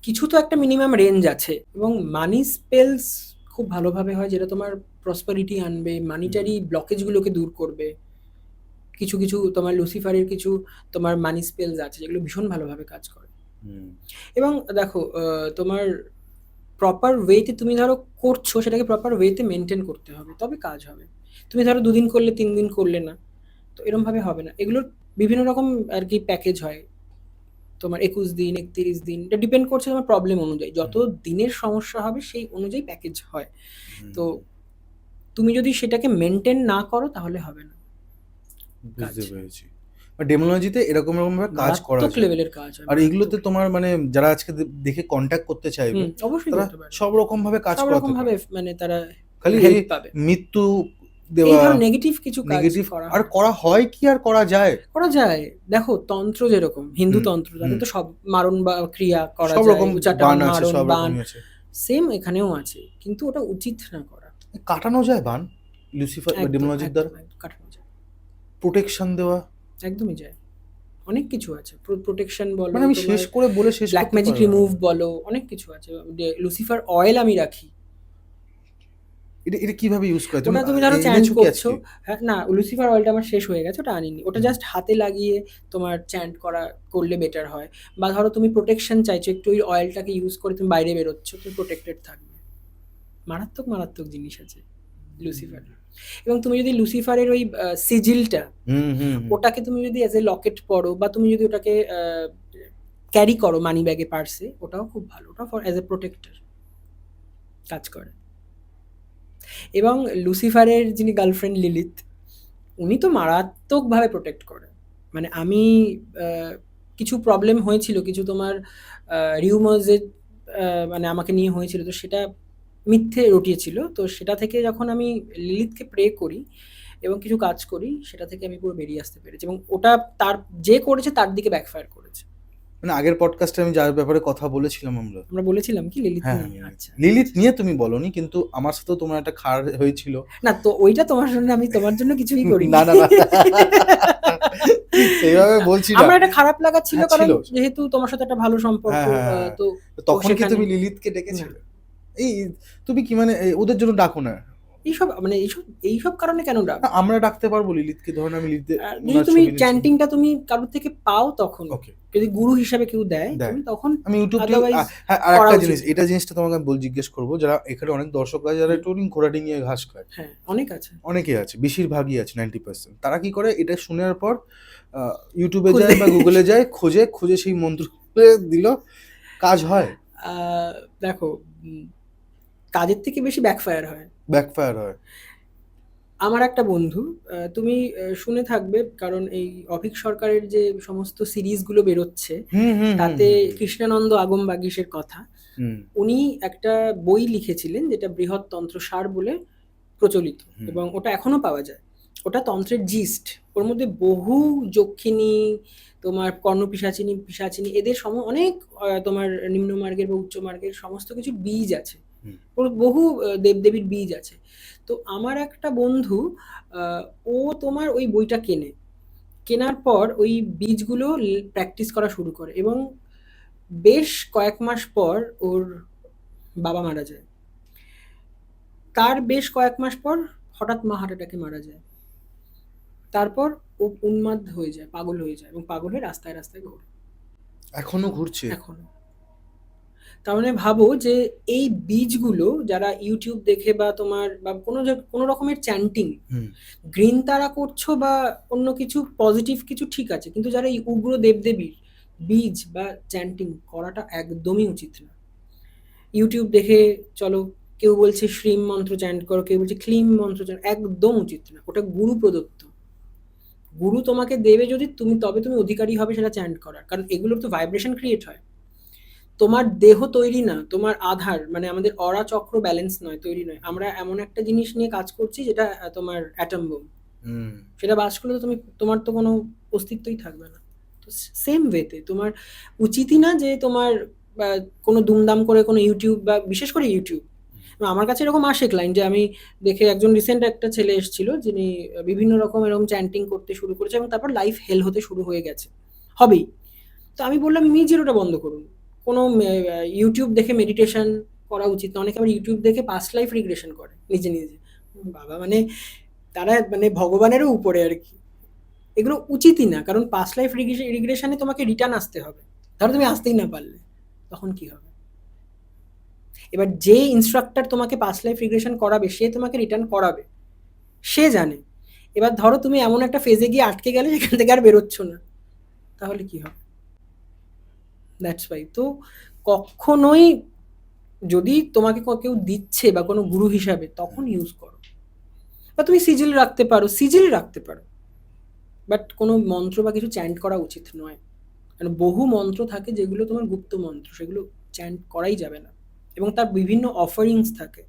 কিছু তো একটা মিনিমাম রেঞ্জ আছে, এবং মানি স্পেলস খুব ভালোভাবে হয়, যেটা তোমার প্রসপারিটি আনবে, মানিটারি ব্লকেজগুলোকে দূর করবে। কিছু কিছু তোমার লুসিফারের কিছু তোমার মানি স্পেলস আছে যেগুলো ভীষণ ভালোভাবে কাজ করে। হুম, এবং দেখো, তোমার প্রপার ওয়েতে তুমি ধরো করছো, সেটাকে প্রপার ওয়েতে মেনটেন করতে হবে, তবে কাজ হবে। তুমি ধরো 2 দিন করলে, 3 দিন করলে না, তো এরকম ভাবে হবে না। এগুলোর বিভিন্ন রকম আর কি প্যাকেজ হয়। তোমার 21 দিন, 31 দিন, এটা ডিপেন্ড করছে তোমার প্রবলেম অনুযায়ী। যত হুম, দিনের সমস্যা হবে সেই অনুযায়ী প্যাকেজ হয়। তো হুম। তুমি যদি সেটাকে মেনটেন না করো তাহলে হবে না কাজ। বুঝতে পেরেছি। আর ডেমোলজিতে এরকম ভাবে কাজ করা মারাত্মক যায়। লেভেলের কাজ হয়, আর মারাত্মক এগুলোতে তোমার level। মানে যারা আজকে দেখে কন্ট্যাক্ট করতে চাইবে, অবশ্যই তারা করতে পারে। সব রকম ভাবে কাজ সব করাতে রকম ভাবে পারে। মানে তারা খালি এই হেল্প পাবে। মৃত্যু এই দেওয়া, ধরো নেগেটিভ কিছু কাজ নেগেটিভ করা আর হয়। করা হয় কি আর করা যায়? করা যায়। দেখো, তন্ত্র যেরকম, হিন্দু হুম, তন্ত্র, তাতে হুম। তো সব মারণ বা ক্রিয়া করা সব যায়, রকম উচাটন, বান আছে, মারণ, সব বাণ, রকমই আছে। সেম এখানেও আছে। কিন্তু ওটা উচিত না করা। কাটানো যায় বান লুসিফার বা একদম, ডেমোলজির দ্বারা? একদম, একদম কাটানো যায়। প্রোটেকশন দেওয়া? একদমই যায়। অনেক কিছু আছে। প্রোটেকশন বলো, মানে আমি তোমার শেষ করে বলে শেষ ব্লাক করতে ম্যাজিক পারবো না। রিমুভ বলো, অনেক কিছু আছে। লুসিফার অয়েল আমি রাখি। এটা এটা কিভাবে ইউজ করে তুমি ওটা তুমি ধরো চ্যান্ট এনেছো কি করছো। আজকে? হ্যাঁ, না, লুসিফার অয়েলটা আমার শেষ হয়ে গেছে, ওটা আনিনি। ওটা হুম, জাস্ট হাতে লাগিয়ে তোমার চ্যান্ট করলে বেটার হয়। বা ধরো তুমি প্রোটেকশন চাইছো, একটু ওই অয়েলটাকে ইউজ করে তুমি বাইরে বেরোচ্ছ, তুমি প্রোটেক্টেড থাকবে। মারাত্মক, মারাত্মক জিনিস আছে লুসিফার। এবং তুমি যদি লুসিফারের ওই সিজিলটা, হুম, হুম, হুম। ওটাকে তুমি যদি অ্যাজ এ লকেট পরো, বা তুমি যদি ওটাকে ক্যারি করো মানি ব্যাগে, পার্সে, ওটাও খুব ভালো। ওটা ফর অ্যাজ এ প্রোটেক্টর কাজ করে। এবং লুসিফারের যিনি গার্লফ্রেন্ড লিলিথ, উনি তো মারাত্মকভাবে প্রোটেক্ট করেন। মানে আমি আহ, কিছু প্রবলেম হয়েছিল, কিছু তোমার রিউমার্সের, মানে আমাকে নিয়ে হয়েছিল, তো সেটা মিথ্যে রটিয়েছিল। তো সেটা থেকে যখন আমি লিলিথকে প্রে করি এবং কিছু কাজ করি, সেটা থেকে আমি পুরো বেরিয়ে আসতে পেরেছি। এবং ওটা তার, যে করেছে তার দিকে ব্যাকফায়ার করেছে। মানে আগের পডকাস্টে আমি যার ব্যাপারে কথা বলেছিলাম আমরা। আমরা বলেছিলাম কি লিলিথ হ্যাঁ, নিয়ে? আচ্ছা, লিলিত আচ্ছা। নিয়ে তুমি বলনি, কিন্তু আমার সাথেও তোমার একটা খাড় হয়েছিল। না, তো ওইটা তোমার জন্য, আমি তোমার জন্য কিছুই করিনি। না, না, না। সেইভাবে না, বলছি না। আমার একটা খারাপ লাগা ছিল, হ্যাঁ, কারণ ছিল। যেহেতু তোমার সাথে একটা ভালো সম্পর্ক, হ্যাঁ, হ্যাঁ, হ্যাঁ। তো তো ও তখন কি সেখানে তুমি লিলিতকে না, ডেকেছিলে? এই তুমি কি মানে ওদের জন্য ডাকো না? এইসব মানে এইসব কারণে কেন না, ডাকবো? আমরা ডাকতে পারবো লিলিতকে, ধরুন আমি লিলিতের যদি ওনার তুমি ছবি নিয়েছি। চ্যান্টিংটা তুমি কারোর থেকে পাও, তখন ওকে, যদি গুরু হিসাবে কেউ দেয়, দেয়। তুমি তখন, আমি ইউটিউব থেকে আদারওয়াইজ হ্যাঁ, করা আরেকটা উচিত জিনিস, না। এটা জিনিসটা তোমাকে আমি জিজ্ঞেস করবো, যারা এখানে অনেক দর্শক আছে যারা হুম, একটু ঘোড়াডিং নিয়ে ঘাস খায়। হ্যাঁ, অনেক আছে। অনেকেই আছে, বেশিরভাগই আছে, 90%। তারা কি করে, এটা শোনার পর ইউটিউবে যায় খুঁজে বা গুগলে যায়, খোঁজে খুঁজে সেই মন্ত্র দিল, কাজ হয়? দেখো, উম, কাজের থেকে বেশি ব্যাকফায়ার হয়। ব্যাকফায়ার হয়? আমার একটা বন্ধু, তুমি শুনে থাকবে, কারণ এই অভীক সরকারের যে সমস্ত সিরিজগুলো বেরোচ্ছে, হুম, হুম, হুম, তাতে হুম, কৃষ্ণানন্দ আগমবাগীশের কথা, হুম, উনি একটা বই লিখেছিলেন যেটা বৃহৎ তন্ত্রসার বলে প্রচলিত, হুম, এবং ওটা এখনো পাওয়া যায়। ওটা তন্ত্রের জিস্ট। ওর মধ্যে বহু যক্ষিণী, তোমার কর্ণপিশাচিনী, পিশাচিনী, এদের অনেক তোমার নিম্নমার্গের বা উচ্চমার্গের সমস্ত কিছু বীজ আছে। হুম, ওর বহু দেবদেবীর বীজ আছে। তো আমার একটা বন্ধু, আহ, ও তোমার ওই বইটা কেনার পর ওই বীজগুলো প্র্যাকটিস করা শুরু করে, এবং বেশ কয়েক মাস পর ওর বাবা মারা যায়। তার বেশ কয়েক মাস পর হঠাৎ মা হার্ট অ্যাটাকে মারা যায়। তারপর ও উন্মাদ হয়ে যায়, পাগল হয়ে যায়, এবং পাগল হয়ে রাস্তায় রাস্তায় ঘোরে। এখনো ঘুরছে? এখনো। তার মানে ভাবো যে এই বীজগুলো যারা ইউটিউব দেখে বা তোমার বা কোনো রকমের চ্যান্টিং, হুম। গ্রিন তারা করছো বা অন্য কিছু পজিটিভ কিছু ঠিক আছে, কিন্তু যারা এই উগ্র দেবদেবীর বীজ বা চ্যান্টিং করাটা একদমই উচিত না। ইউটিউব দেখে চলো, কেউ বলছে শ্রীম মন্ত্র চ্যান্ট করো, কেউ বলছে ক্লিম মন্ত্র চ্যান্ট, একদম উচিত না। ওটা গুরু প্রদত্ত, গুরু তোমাকে দেবে যদি তুমি, তবে তুমি অধিকারী হবে সেটা চ্যান্ট করার, কারণ এগুলোর তো ভাইব্রেশন ক্রিয়েট হয়। তোমার দেহ তৈরি না, তোমার আধার মানে আমাদের অরা চক্র ব্যালেন্স নয়, তৈরি নয়। আমরা এমন একটা জিনিস নিয়ে কাজ করছি যেটা তোমার অ্যাটম বোম, হুম। সেটা বাস করলে তো তুমি, তোমার তো কোনো অস্তিত্বই থাকবে না। তো সেম ওয়েতে তোমার উচিতই না যে তোমার কোনো দুমদাম করে কোনো ইউটিউব বা বিশেষ করে ইউটিউব, আমার কাছে এরকম আসে ক্লাইন্ট যে আমি দেখে, একজন রিসেন্ট একটা ছেলে এসেছিল যিনি বিভিন্ন রকম এরকম চ্যান্টিং করতে শুরু করেছে এবং তারপর লাইফ হেল হতে শুরু হয়ে গেছে, হবেই। তো আমি বললাম ইমিডিয়েট ওটা বন্ধ করুন। কোনো ইউটিউব দেখে মেডিটেশন করা উচিত না। অনেকে আবার ইউটিউব দেখে পাস্ট লাইফ রিগ্রেশন করে নিজে নিজে। বাবা, মানে তারা মানে ভগবানেরও উপরে আর কি। এগুলো উচিতই না, কারণ পাস্ট লাইফ রিগ্রেশনে তোমাকে রিটার্ন আসতে হবে। ধরো তুমি আসতেই না পারলে, তখন কি হবে? এবার যে ইনস্ট্রাক্টর তোমাকে পাস্ট লাইফ রিগ্রেশন করাবে সে তোমাকে রিটার্ন করাবে, সে জানে। এবার ধরো তুমি এমন একটা ফেজে গিয়ে আটকে গেলে যেখান থেকে আর বেরোচ্ছ না, তাহলে কি হবে? দ্যাটস ওয়াই তো কখনোই, যদি তোমাকে কেউ দিচ্ছে বা কোনো গুরু হিসাবে, তখন ইউজ করো। বা তুমি সিজিল রাখতে পারো, সিজিল রাখতে পারো, বাট কোনো মন্ত্র বা কিছু চ্যান্ট করা উচিত নয়। কারণ বহু মন্ত্র থাকে যেগুলো তোমার গুপ্ত মন্ত্র, সেগুলো চ্যান্ট করাই যাবে না, এবং তার বিভিন্ন অফারিংস থাকে।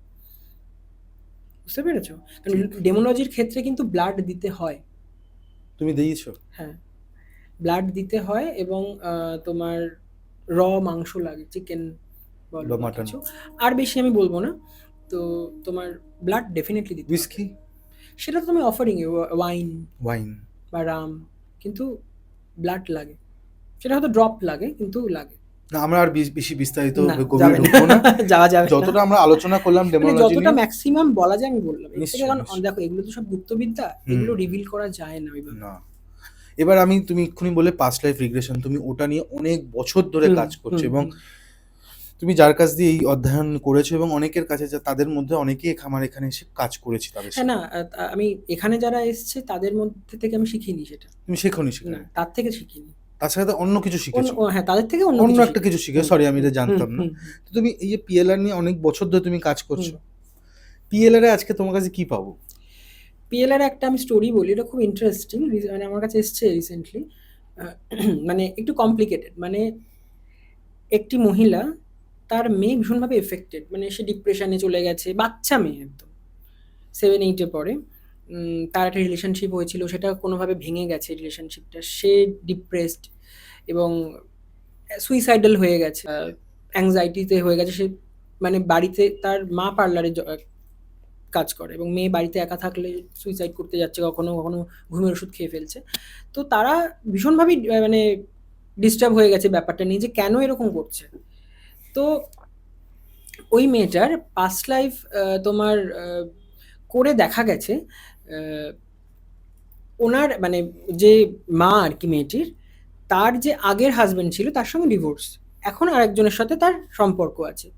বুঝতে পেরেছো? কারণ ঠিক। ডেমোলজির ক্ষেত্রে কিন্তু ব্লাড দিতে হয়। তুমি দিয়েছো? হ্যাঁ, ব্লাড দিতে হয়, এবং তোমার মাংস লাগে, চিকেন বলো বা বা মাটন? কিছু। আর বেশি আমি বলবো না। তো তোমার ব্লাড ডেফিনেটলি দিতে হবে। হুইস্কি? সেটা তো তুমি অফারিং এ ওয়াইন ওয়াইন? বা রাম, কিন্তু ব্লাড লাগে। সেটা হয়তো ড্রপ লাগে, কিন্তু লাগে। না, আমরা আর বেশি বিস্তারিত না, গভীরে যাবে না। ঢুকবো না। যাওয়া যাবে না। যতটা আমরা আলোচনা করলাম মানে ডেমোলজি যতটা নিয়ে। ম্যাক্সিমাম বলা যায় আমি বললাম। এর থেকে, নিশ্চয়ই, কারণ নিশ্চয়ই। দেখো এগুলো তো সব গুপ্তবিদ্যা, হুম। এগুলো রিভিল করা যায় না ওইভাবে। না। এবার তুমি এক্ষুনি বলে পাস্ট লাইফ রিগ্রেশন, তুমি ওটা নিয়ে অনেক বছর ধরে হুম, কাজ করছো, হুম, এবং হুম। তুমি যার কাছ দিয়ে এই অধ্যয়ন করেছো, এবং অনেকের কাছে তাদের মধ্যে অনেকেই আমার এখানে এসে কাজ করেছি তাদের হ্যাঁ, না, সাথে। আমি এখানে যারা এসছে তাদের মধ্যে থেকে আমি শিখিনি সেটা। তুমি শেখোনি না, সেখানে? তার থেকে শিখিনি। তার সাথে অন্য কিছু শিখেছো? হ্যাঁ, তাদের থেকে অন্য অন্য কিছু একটা কিছু শিখেছি। শিখে, সরি আমি এটা হুম, জানতাম না। হুম, হুম, তো তুমি এই যে পিএলআর নিয়ে অনেক বছর ধরে তুমি কাজ হুম। করছো, পিএলআর এ আজকে তোমার কাছে কি পাবো? পিএলআর একটা আমি স্টোরি বলি, এটা খুব ইন্টারেস্টিং। মানে আমার কাছে এসছে রিসেন্টলি। মানে একটু কমপ্লিকেটেড। মানে একটি মহিলা, তার মেয়ে ভীষণভাবে এফেক্টেড, মানে সে ডিপ্রেশনে চলে গেছে, বাচ্চা মেয়ে একদম, 7-8 পড়ে। তার একটা রিলেশনশিপ হয়েছিল, সেটা কোনোভাবে ভেঙে গেছে রিলেশনশিপটা। সে ডিপ্রেসড এবং সুইসাইডাল হয়ে গেছে, অ্যাংজাইটিতে হয়ে গেছে সে। মানে বাড়িতে তার মা পার্লারে কাজ করে, এবং মেয়ে বাড়িতে একা থাকলে সুইসাইড করতে যাচ্ছে, কখনো কখনো ঘুমের ওষুধ খেয়ে ফেলছে। তো তারা ভীষণভাবেই মানে ডিস্টার্ব হয়ে গেছে ব্যাপারটা নিয়ে, যে কেন এরকম করছে। তো ওই মেয়েটার পাস্ট লাইফ তোমার করে দেখা গেছে, আহ, ওনার মানে যে মা আর কি মেয়েটির, তার যে আগের হাজবেন্ড ছিল তার সঙ্গে ডিভোর্স, এখন আরেকজনের সাথে তার সম্পর্ক আছে।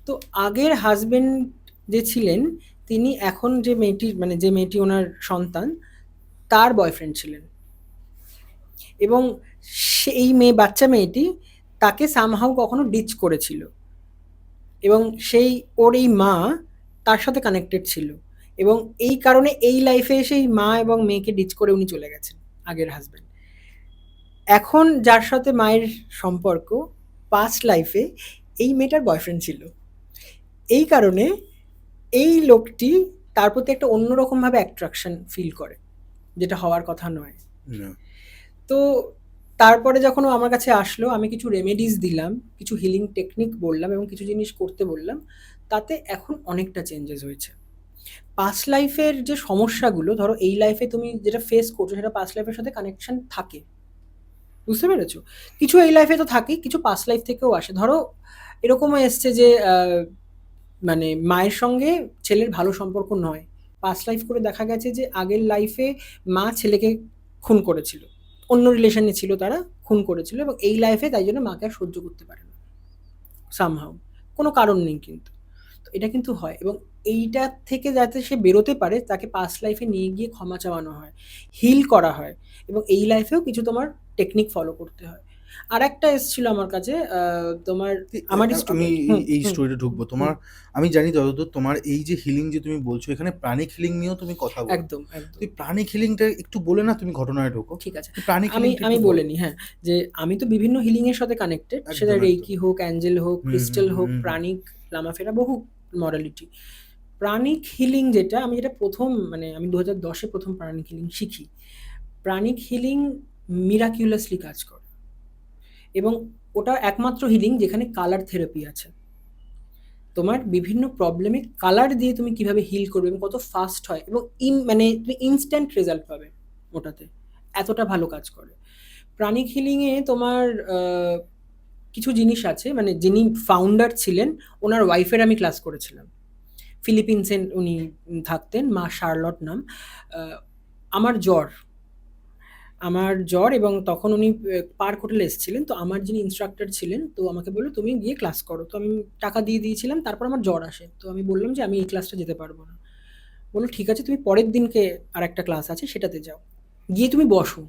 তো আগের হাজবেন্ড যে ছিলেন, তিনি এখন যে মেয়েটির, মানে যে মেয়েটি ওনার সন্তান, তার বয়ফ্রেন্ড ছিলেন। এবং সেই বাচ্চা মেয়েটি তাকে সামহাউ কখনো ডিচ করেছিল, এবং সেই ওর এই মা তার সাথে কানেক্টেড ছিল, এবং এই কারণে এই লাইফে এসে এই মা এবং মেয়েকে ডিচ করে উনি চলে গেছেন, আগের হাজবেন্ড। এখন যার সাথে মায়ের সম্পর্ক, পাস্ট লাইফে এই মেয়েটার বয়ফ্রেন্ড ছিল। এই কারণে এই লোকটি তার প্রতি একটা অন্যরকমভাবে অ্যাট্রাকশন ফিল করে, যেটা হওয়ার কথা নয়। না। তো তারপরে যখন ও আমার কাছে আসলো, আমি কিছু রেমেডিস দিলাম, কিছু হিলিং টেকনিক বললাম, এবং কিছু জিনিস করতে বললাম। তাতে এখন অনেকটা চেঞ্জেস হয়েছে। পাস্ট লাইফের যে সমস্যাগুলো, ধরো এই লাইফে তুমি যেটা ফেস করছো, সেটা পাস্ট লাইফের সাথে কানেকশন থাকে। বুঝতে পেরেছো? কিছু এই লাইফে তো থাকেই, কিছু পাস্ট লাইফ থেকেও আসে। ধরো এরকমও এসছে যে মানে মায়ের সঙ্গে ছেলের ভালো সম্পর্ক নয়, পাস্ট লাইফ করে দেখা গেছে যে আগের লাইফে মা ছেলেকে খুন করেছিল, অন্য রিলেশনে ছিল, তারা খুন করেছিল, এবং এই লাইফে তাই জন্য মাকে আর সহ্য করতে পারে না সামহাউ, কোনো কারণ নেই কিন্তু। তো এটা কিন্তু হয়, এবং এইটা থেকে যাতে সে বেরোতে পারে তাকে পাস্ট লাইফে নিয়ে গিয়ে ক্ষমা চাওয়ানো হয়, হিল করা হয়, এবং এই লাইফেও কিছু তোমার টেকনিক ফলো করতে হয়। আর একটা এসেছিল আমার কাছে, তোমার আমারই আমি স্টুডেন্ট। এই স্টোরিটা ঢুকবো তোমার। আমি জানি যতদূর তোমার এই যে হিলিং যে তুমি বলছো, এখানে প্রাণিক হিলিং নিয়েও তুমি কথা বলো। একদম একদম। তুই প্রাণিক হিলিংটা একটু বলে না, তুমি ঘটনায় ঢোকো। ঠিক আছে, তুই প্রাণিক আমি হিলিংটা আমি একটু বল। বলে নিই। হ্যাঁ, যে আমি তো বিভিন্ন হিলিং এর সাথে কানেক্টেড, একদম, সেটা একদম। রেইকি হোক, অ্যাঞ্জেল হোক, হুম, ক্রিস্টাল হুম, হোক, হুম, হুম। প্রাণিক, লামাফেরা, বহু মডালিটি। প্রাণিক হিলিং যেটা আমি যেটা প্রথম, মানে আমি 2010-এ প্রথম প্রাণিক হিলিং শিখি। প্রাণিক হিলিং মিরাকিউলাসলি কাজ করে, এবং ওটা একমাত্র হিলিং যেখানে কালার থেরাপি আছে। তোমার বিভিন্ন প্রবলেমে কালার দিয়ে তুমি কিভাবে হিল করবে এবং কত ফাস্ট হয়, এবং মানে তুমি ইনস্ট্যান্ট রেজাল্ট পাবে ওটাতে, এতটা ভালো কাজ করে। প্রাণিক হিলিংয়ে তোমার কিছু জিনিস আছে, মানে যিনি ফাউন্ডার ছিলেন ওনার ওয়াইফের আমি ক্লাস করেছিলাম, ফিলিপিন্সে উনি থাকতেন, মা শার্লট নাম। আহ, আমার জ্বর আমার জ্বর এবং তখন উনি পার্ক হোটেলে এসেছিলেন, তো আমার যিনি ইনস্ট্রাক্টর ছিলেন তো আমাকে বললো তুমি গিয়ে ক্লাস করো, তো আমি টাকা দিয়ে দিয়েছিলাম। তারপর আমার জ্বর আসে, তো আমি বললাম যে আমি এই ক্লাসটা যেতে পারবো না। বললো ঠিক আছে, তুমি পরের দিনকে আর একটা ক্লাস আছে সেটাতে যাও, গিয়ে তুমি বসো।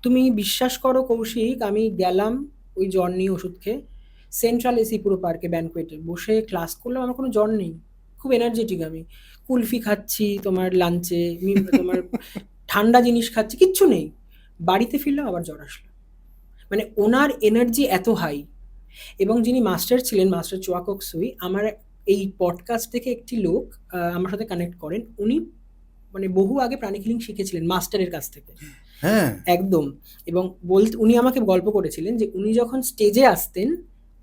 তুমি বিশ্বাস করো কৌশিক, আমি গেলাম ওই জ্বর নিয়ে ওষুধ খেয়ে, সেন্ট্রাল এসি পুরো পার্কে ব্যানকোয়েটে বসে ক্লাস করলাম, আমার কোনো জ্বর নেই, খুব এনার্জেটিক আমি, কুলফি খাচ্ছি তোমার লাঞ্চে, তোমার ঠান্ডা জিনিস খাচ্ছি, কিচ্ছু নেই। বাড়িতে ফিরলাম আবার জ্বর আসলো। মানে ওনার এনার্জি এত হাই। এবং যিনি মাস্টার ছিলেন, মাস্টার চোয়াকক সুই, আমার এই পডকাস্ট থেকে একটি লোক আমার সাথে কানেক্ট করেন, উনি মানে বহু আগে প্রাণিক হিলিং শিখেছিলেন মাস্টারের কাছ থেকে। হ্যাঁ, একদম। এবং উনি আমাকে গল্প করেছিলেন যে উনি যখন স্টেজে আসতেন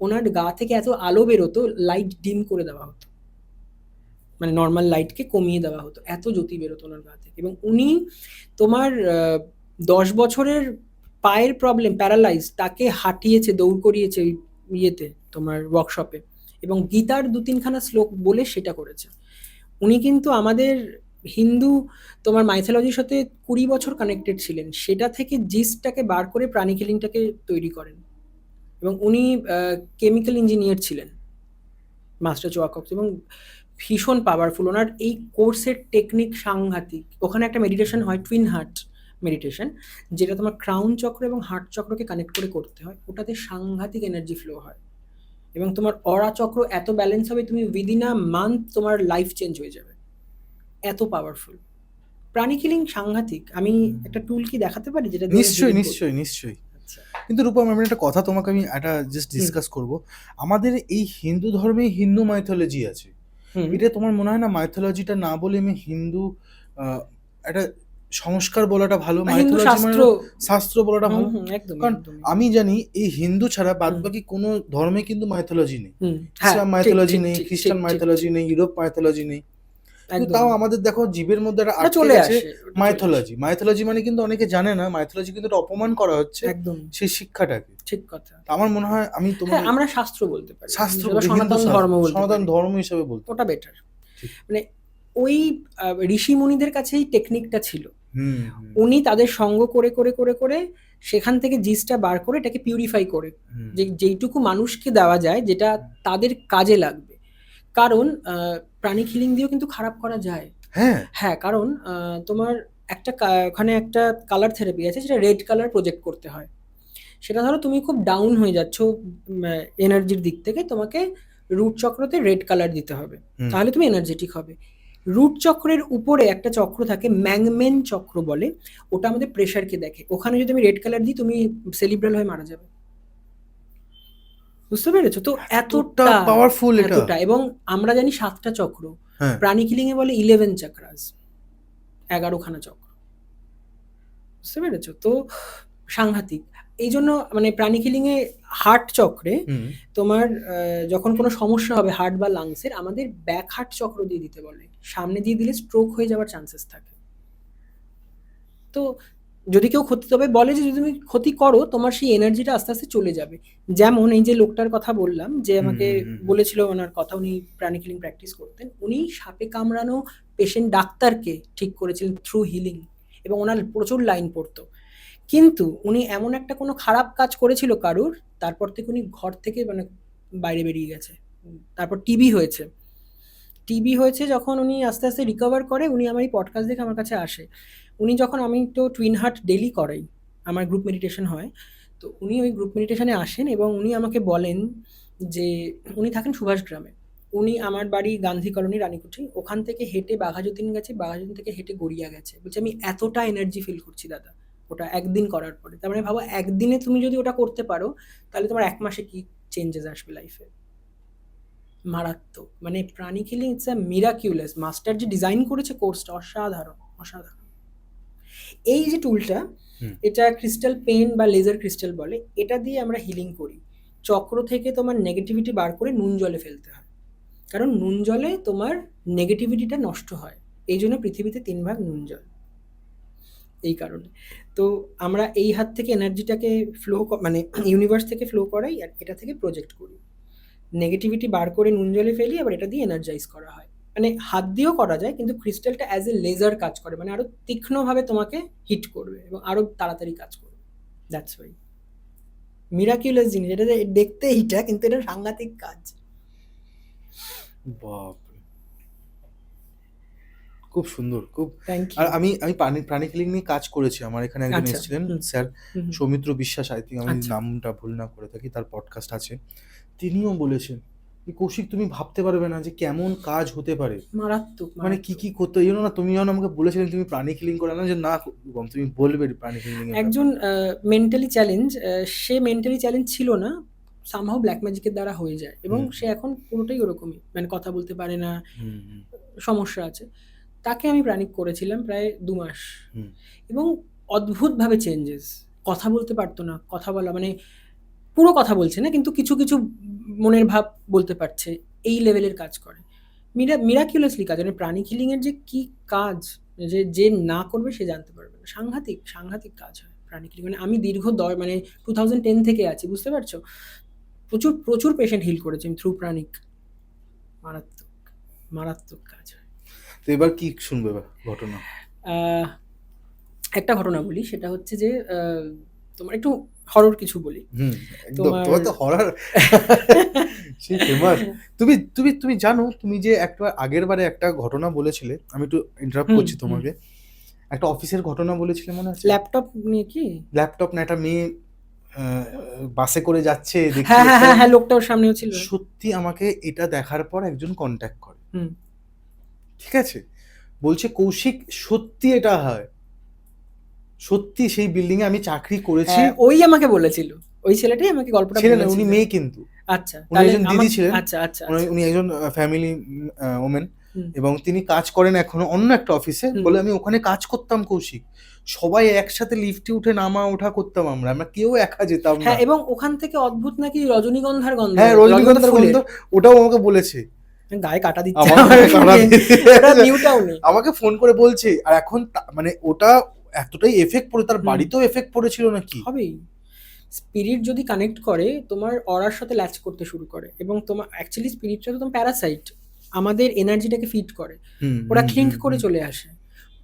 ওনার গা থেকে এত আলো বেরোতো, লাইট ডিম করে দেওয়া হতো, মানে নর্মাল লাইটকে কমিয়ে দেওয়া হতো, এত জ্যোতি বেরোতো ওনার গা থেকে। এবং উনি তোমার 10 বছরের পায়ের প্রবলেম, প্যারালাইজ, তাকে হাঁটিয়েছে, দৌড় করিয়েছে ওই ইয়েতে তোমার ওয়ার্কশপে, এবং গীতার 2-3খানা শ্লোক বলে সেটা করেছে। উনি কিন্তু আমাদের হিন্দু তোমার মাইথোলজির সাথে 20 বছর কানেক্টেড ছিলেন, সেটা থেকে জিসটাকে বার করে প্রাণিক হিলিংটাকে তৈরি করেন। এবং উনি কেমিক্যাল ইঞ্জিনিয়ার ছিলেন মাস্টার চোয়াকক, এবং ভীষণ পাওয়ারফুল। ওনার এই কোর্সের টেকনিক সাংঘাতিক। ওখানে একটা মেডিটেশন হয়, টুইন হার্ট মেডিটেশন, যেটা তোমার ক্রাউন চক্র এবং হার্ট চক্রকে কানেক্ট করে করতে হয়, ওটাতে সাংঘাতিক এনার্জি ফ্লো হয়, এবং তোমার অরা চক্র এত ব্যালেন্স হবে, তুমি উইদিন আ মান্থ তোমার লাইফ চেঞ্জ হয়ে যাবে, এত পাওয়ারফুল। প্রাণিক হিলিং সাংঘাতিক। আমি একটা টুল কি দেখাতে পারি যেটা দিয়ে নিশ্চয়ই, healing করবো? নিশ্চয়ই, নিশ্চয়ই। আচ্ছা। কিন্তু রূপম, আমি একটা কথা তোমাকে আমি একটা জাস্ট হুম ডিসকাস করব। আমাদের এই হিন্দু ধর্মে হিন্দু মাইথোলজি আছে। হুম। এটা তোমার মনে হয় না মাইথোলজিটা না বলে আমি হিন্দু একটা সংস্কার বলাটা ভালো, হিন্দু মাইথোলজি মানে শাস্ত্র। শাস্ত্র বলাটা হুম ভালো? হুম, একদমই কারণ একদমই। আমি জানি এই হিন্দু ছাড়া হুম বাদবাকি কোনো ধর্মে কিন্তু মাইথোলজি নেই। হুম। হ্যাঁ, ইসলাম ঠিক মাইথোলজি ঠিক নেই, ঠিক খ্রিস্টান ঠিক ঠিক মাইথোলজি ঠিক। নেই, ইউরোপ মাইথোলজি নেই। কিন্তু একদম। তাও আমাদের দেখো জীবের মধ্যে একটা ওটা আটকে চলে গেছে আসে, ওটা চলে আসে। মাইথোলজি। মাইথোলজি মানে কিন্তু অনেকে জানে না, মাইথোলজি কিন্তু একটা অপমান করা হচ্ছে একদম সেই শিক্ষাটাকে। ঠিক কথা। তা আমার মনে হয় আমি হ্যাঁ, তোমাকে আমরা শাস্ত্র বলতে পারি, শাস্ত্র বা বলি, হিন্দু সনাতন ধর্ম বলতে সনাতন পারি, ধর্ম হিসেবে বলতে ওটা পারি। বেটার। ঠিক। মানে ওই ঋষি মুনিদের কাছেই টেকনিকটা ছিল। হুম, হুম, উনি তাদের সঙ্গ করে করে করে করে সেখান থেকে জিসটা বার করে এটাকে পিউরিফাই করে, হুম। যে যেইটুকু মানুষকে দেওয়া যায় যেটা তাদের কাজে লাগবে। কারণ প্রাণিক হিলিং দিয়েও কিন্তু খারাপ করা যায়। হ্যাঁ, হ্যাঁ, কারণ তোমার একটা ওখানে একটা কালার থেরাপি আছে, যেটা রেড কালার প্রজেক্ট করতে হয়। সেটা ধরো তুমি খুব ডাউন হয়ে যাচ্ছ এনার্জির দিক থেকে, তোমাকে রুট চক্রতে রেড কালার দিতে হবে, হুম, তাহলে তুমি এনার্জেটিক হবে। রুট চক্রের উপরে একটা চক্র থাকে, ম্যাংমেন চক্র বলে, ওটা আমাদের প্রেশারকে দেখে। ওখানে যদি আমি রেড কালার দিই তুমি সেলিব্রাল হয়ে মারা যাবে। বুঝতে পেরেছো তো? এতটা এতটা পাওয়ারফুল এটা। এতটা এবং আমরা জানি 7টা চক্র, হ্যাঁ, প্রাণিক হিলিং এ বলে 11 চাকরাস, 11খানা চক্র। বুঝতে পেরেছো তো? সাংঘাতিক। এই জন্য মানে প্রাণিক হিলিং এ হার্ট চক্রে হুম, তোমার যখন কোনো সমস্যা হবে হার্ট বা লাংসের, আমাদের ব্যাক হার্ট চক্র দিয়ে দিতে বলে। সামনে দিয়ে দিলে স্ট্রোক হয়ে যাওয়ার চান্সেস থাকে। তো যদি কেউ ক্ষতি, তবে বলে যে যদি তুমি ক্ষতি করো তোমার সেই এনার্জিটা আস্তে আস্তে চলে যাবে। যেমন এই যে লোকটার কথা বললাম যে হুম, আমাকে হুম, হুম, হুম। বলেছিল ওনার কথা, উনি প্রাণিক হিলিং প্র্যাকটিস করতেন, উনি সাপে কামড়ানো পেশেন্ট ডাক্তারকে ঠিক করেছিলেন থ্রু হিলিং, এবং ওনার প্রচুর লাইন পড়তো। কিন্তু উনি এমন একটা কোনো খারাপ কাজ করেছিল কারুর, তারপর থেকে উনি ঘর থেকে মানে বাইরে বেরিয়ে গেছে। তারপর টিবি হয়েছে যখন উনি আস্তে আস্তে রিকভার করে, উনি আমার এই পডকাস্ট দেখে আমার কাছে আসে। উনি যখন, আমি তো টুইন হার্ট ডেইলি করাই, আমার গ্রুপ মেডিটেশন হয়, তো উনি ওই গ্রুপ মেডিটেশনে আসেন এবং উনি আমাকে বলেন যে উনি থাকেন সুভাষগ্রামে, উনি আমার বাড়ি গান্ধী কলোনি রানীকুঠি, ওখান থেকে হেঁটে বাঘাযতীন গেছে, বাঘাযতীন থেকে হেঁটে গড়িয়া গেছে, বলছে আমি এতটা এনার্জি ফিল করছি দাদা ওটা একদিন করার পরে। তার মানে ভাবো একদিনে তুমি যদি ওটা করতে পারো তাহলে তোমার এক মাসে কি চেঞ্জেস আসবে লাইফে। মারাত্মক, মানে প্রাণিক হিলিং ইটস আ মিরাকিউলাস, মাস্টার যে ডিজাইন করেছে কোর্সটা অসাধারণ অসাধারণ। এই যে টুলটা, হুম। এটা ক্রিস্টাল পেন বা লেজার ক্রিস্টাল বলে, এটা দিয়ে আমরা হিলিং করি। চক্র থেকে তোমার নেগেটিভিটি বার করে নুন জলে ফেলতে হয়, কারণ নুন জলে তোমার নেগেটিভিটিটা নষ্ট হয়, এই জন্য পৃথিবীতে 3 ভাগ নুন জল, এই কারণে। তো আমরা এই হাত থেকে এনার্জিটাকে ফ্লো মানে ইউনিভার্স থেকে ফ্লো করাই, আর এটা থেকে প্রজেক্ট করি। নেগেটিভিটি বার করে নুন জলে ফেলি, আবার এটা দিয়ে এনার্জাইজ করা হয়। মানে হাত দিয়েও করা যায়, কিন্তু ক্রিস্টালটা অ্যাজ এ লেজার কাজ করে, মানে আরো তীক্ষ্ণভাবে তোমাকে হিট করবে এবং আরো তাড়াতাড়ি কাজ করবে। দ্যাটস ওয়াই মিরাকিউলাস জিনিস, এটা দেখতে এইটা, কিন্তু এটা সাংঘাতিক কাজ। বাপরে! খুব সুন্দর, খুব। থ্যাংক আর ইউ। আমি প্রাণিক হিলিং নিয়ে কাজ করেছি। আমার এখানে একজন আচ্ছা। এসেছিলেন হুম। স্যার হুম, হুম। সৌমিত্র বিশ্বাস, আই থিংক আমি আচ্ছা। নামটা ভুল না করে থাকি, তার পডকাস্ট আছে। তিনিও বলেছেন যে, "কৌশিক তুমি ভাবতে পারবে না যে কেমন কাজ হতে পারে। মারাত্মক মানে কি, মারাত্মক। কি করতে হয়।" না তুমি যখন আমাকে বলেছিলেন তুমি প্রাণিক হিলিং করে না, যে না রূপম তুমি বলবে প্রাণিক হিলিং এর একজন ব্যাপারে। মেন্টালি চ্যালেঞ্জ, সে মেন্টালি চ্যালেঞ্জ ছিল না, সামহাউ ব্ল্যাক ম্যাজিকের দ্বারা হয়ে যায়, এবং হুম, সে এখন পুরোটাই ওরকমই, মানে কথা বলতে পারে না, হুম, হুম, সমস্যা আছে। তাকে আমি প্রাণিক করেছিলাম প্রায় 2 মাস, হুম। এবং অদ্ভুতভাবে চেঞ্জেস। কথা বলতে পারতো না, কথা বলা মানে পুরো কথা বলছে না, কিন্তু কিছু, কিছু মনের ভাব বলতে পারছে, এই লেভেলের কাজ করে। মিরাকিউলাসলি কাজ, মানে প্রাণিক হিলিং এর যে কি কাজ, যে না করবে সে জানতে পারবে না। সাংঘাতিক, সাংঘাতিক কাজ হয় প্রাণিক হিলিং। মানে আমি দীর্ঘ মানে 2010 থেকে আছি, বুঝতে পারছো? প্রচুর, প্রচুর পেশেন্ট হিল করেছি আমি থ্রু প্রাণিক। মারাত্মক, মারাত্মক কাজ হয়। তো এবার কি শুনবে এবার ঘটনা? আহ একটা ঘটনা বলি, সেটা হচ্ছে যে তোমার একটু হরর কিছু বলি। হুম, একদম। তোমার তোমার তো হরর সেই ফেমাস। তুমি তুমি তুমি জানো তুমি যে একটা আগের বারে একটা ঘটনা বলেছিলে, আমি একটু ইন্টারাপ্ট হুম, করছি হুম। তোমাকে। একটা অফিসের ঘটনা বলেছিলে মনে আছে? ল্যাপটপ নিয়ে কি? ল্যাপটপ না একটা মেয়ে আ বাসে করে যাচ্ছে, দেখছি হ্যাঁ, হ্যাঁ, একটা হ্যাঁ, হ্যাঁ, লোকটা ওর সামনেও ছিল। সত্যি আমাকে এটা দেখার পর একজন কনট্যাক্ট করে। হুম। ঠিক আছে? বলছে, "কৌশিক সত্যি এটা হয়। সত্যি সেই বিল্ডিং এ আমি চাকরি করেছি।" হ্যাঁ, ওই আমাকে বলেছিল। ওই ছেলেটাই আমাকে গল্পটা ছেলে না, উনি বলেছিল। মেয়ে কিন্তু। আচ্ছা, উনি তাহলে একজন দিদি ছিলেন। আচ্ছা, আচ্ছা, উনি আচ্ছা, উনি আচ্ছা। একজন ফ্যামিলি ওমেন, হুম, এবং তিনি কাজ করেন এখনো অন্য একটা অফিসে। হুম। বলে, "আমি ওখানে কাজ করতাম কৌশিক। সবাই একসাথে লিফটে উঠে নামা ওঠা করতাম আমরা। আমরা কেউ একা যেতাম না।" হ্যাঁ, এবং ওখান থেকে অদ্ভুত নাকি রজনীগন্ধার গন্ধ হ্যাঁ, বেরোতো, রজনীগন্ধা রজনীগন্ধার গন্ধ ফুলের। ওটাও আমাকে বলেছে। গায়ে কাঁটা দিচ্ছে আমাকে আমার কাঁটা শুনে। দিয়ে ওটা নিউ টাউনে। আমাকে ফোন করে বলছে। আর এখন মানে ওটা এতটাই এফেক্ট পড়ে, তার হুম, বাড়িতেও এফেক্ট পড়েছিল নাকি? হবেই। স্পিরিট যদি কানেক্ট করে, তোমার অরার সাথে ল্যাচ করতে শুরু করে, এবং তোমার অ্যাকচুয়ালি স্পিরিটটা তো তোমার প্যারাসাইট, আমাদের এনার্জিটাকে ফিড করে। হুম, ওরা হুম, ক্লিঙ্ক হুম, করে হুম, চলে আসে।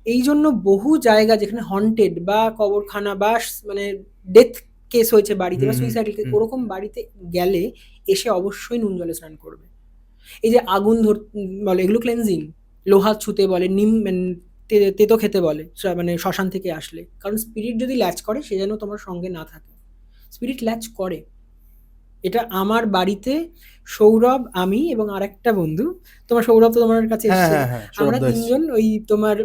এই জন্য বহু জায়গা যেখানে হন্টেড বা কবরখানা বা মানে ডেথ কেস হয়েছে বাড়িতে, বা হুম, হুম, সুইসাইড কেস, হুম। ওরকম বাড়িতে গেলে এসে অবশ্যই নুন জলে স্নান করবে। এই যে আগুন বলে, এগুলো ক্লেনজিং। লোহা ছুতে বলে, নিম মানে তেতো খেতে বলে, মানে শ্মশান থেকে আসলে, কারণ স্পিরিট যদি ল্যাচ করে সে যেন তোমার সঙ্গে না থাকে। স্পিরিট ল্যাচ করে। এটা আমার বাড়িতে সৌরভ, আমি এবং আরেকটা বন্ধু, তোমার সৌরভ তো তোমার কাছে হ্যাঁ, এসেছিল। হ্যাঁ, হ্যাঁ, আমরা সৌরভদা এসছে। ৩ জন ওই তোমার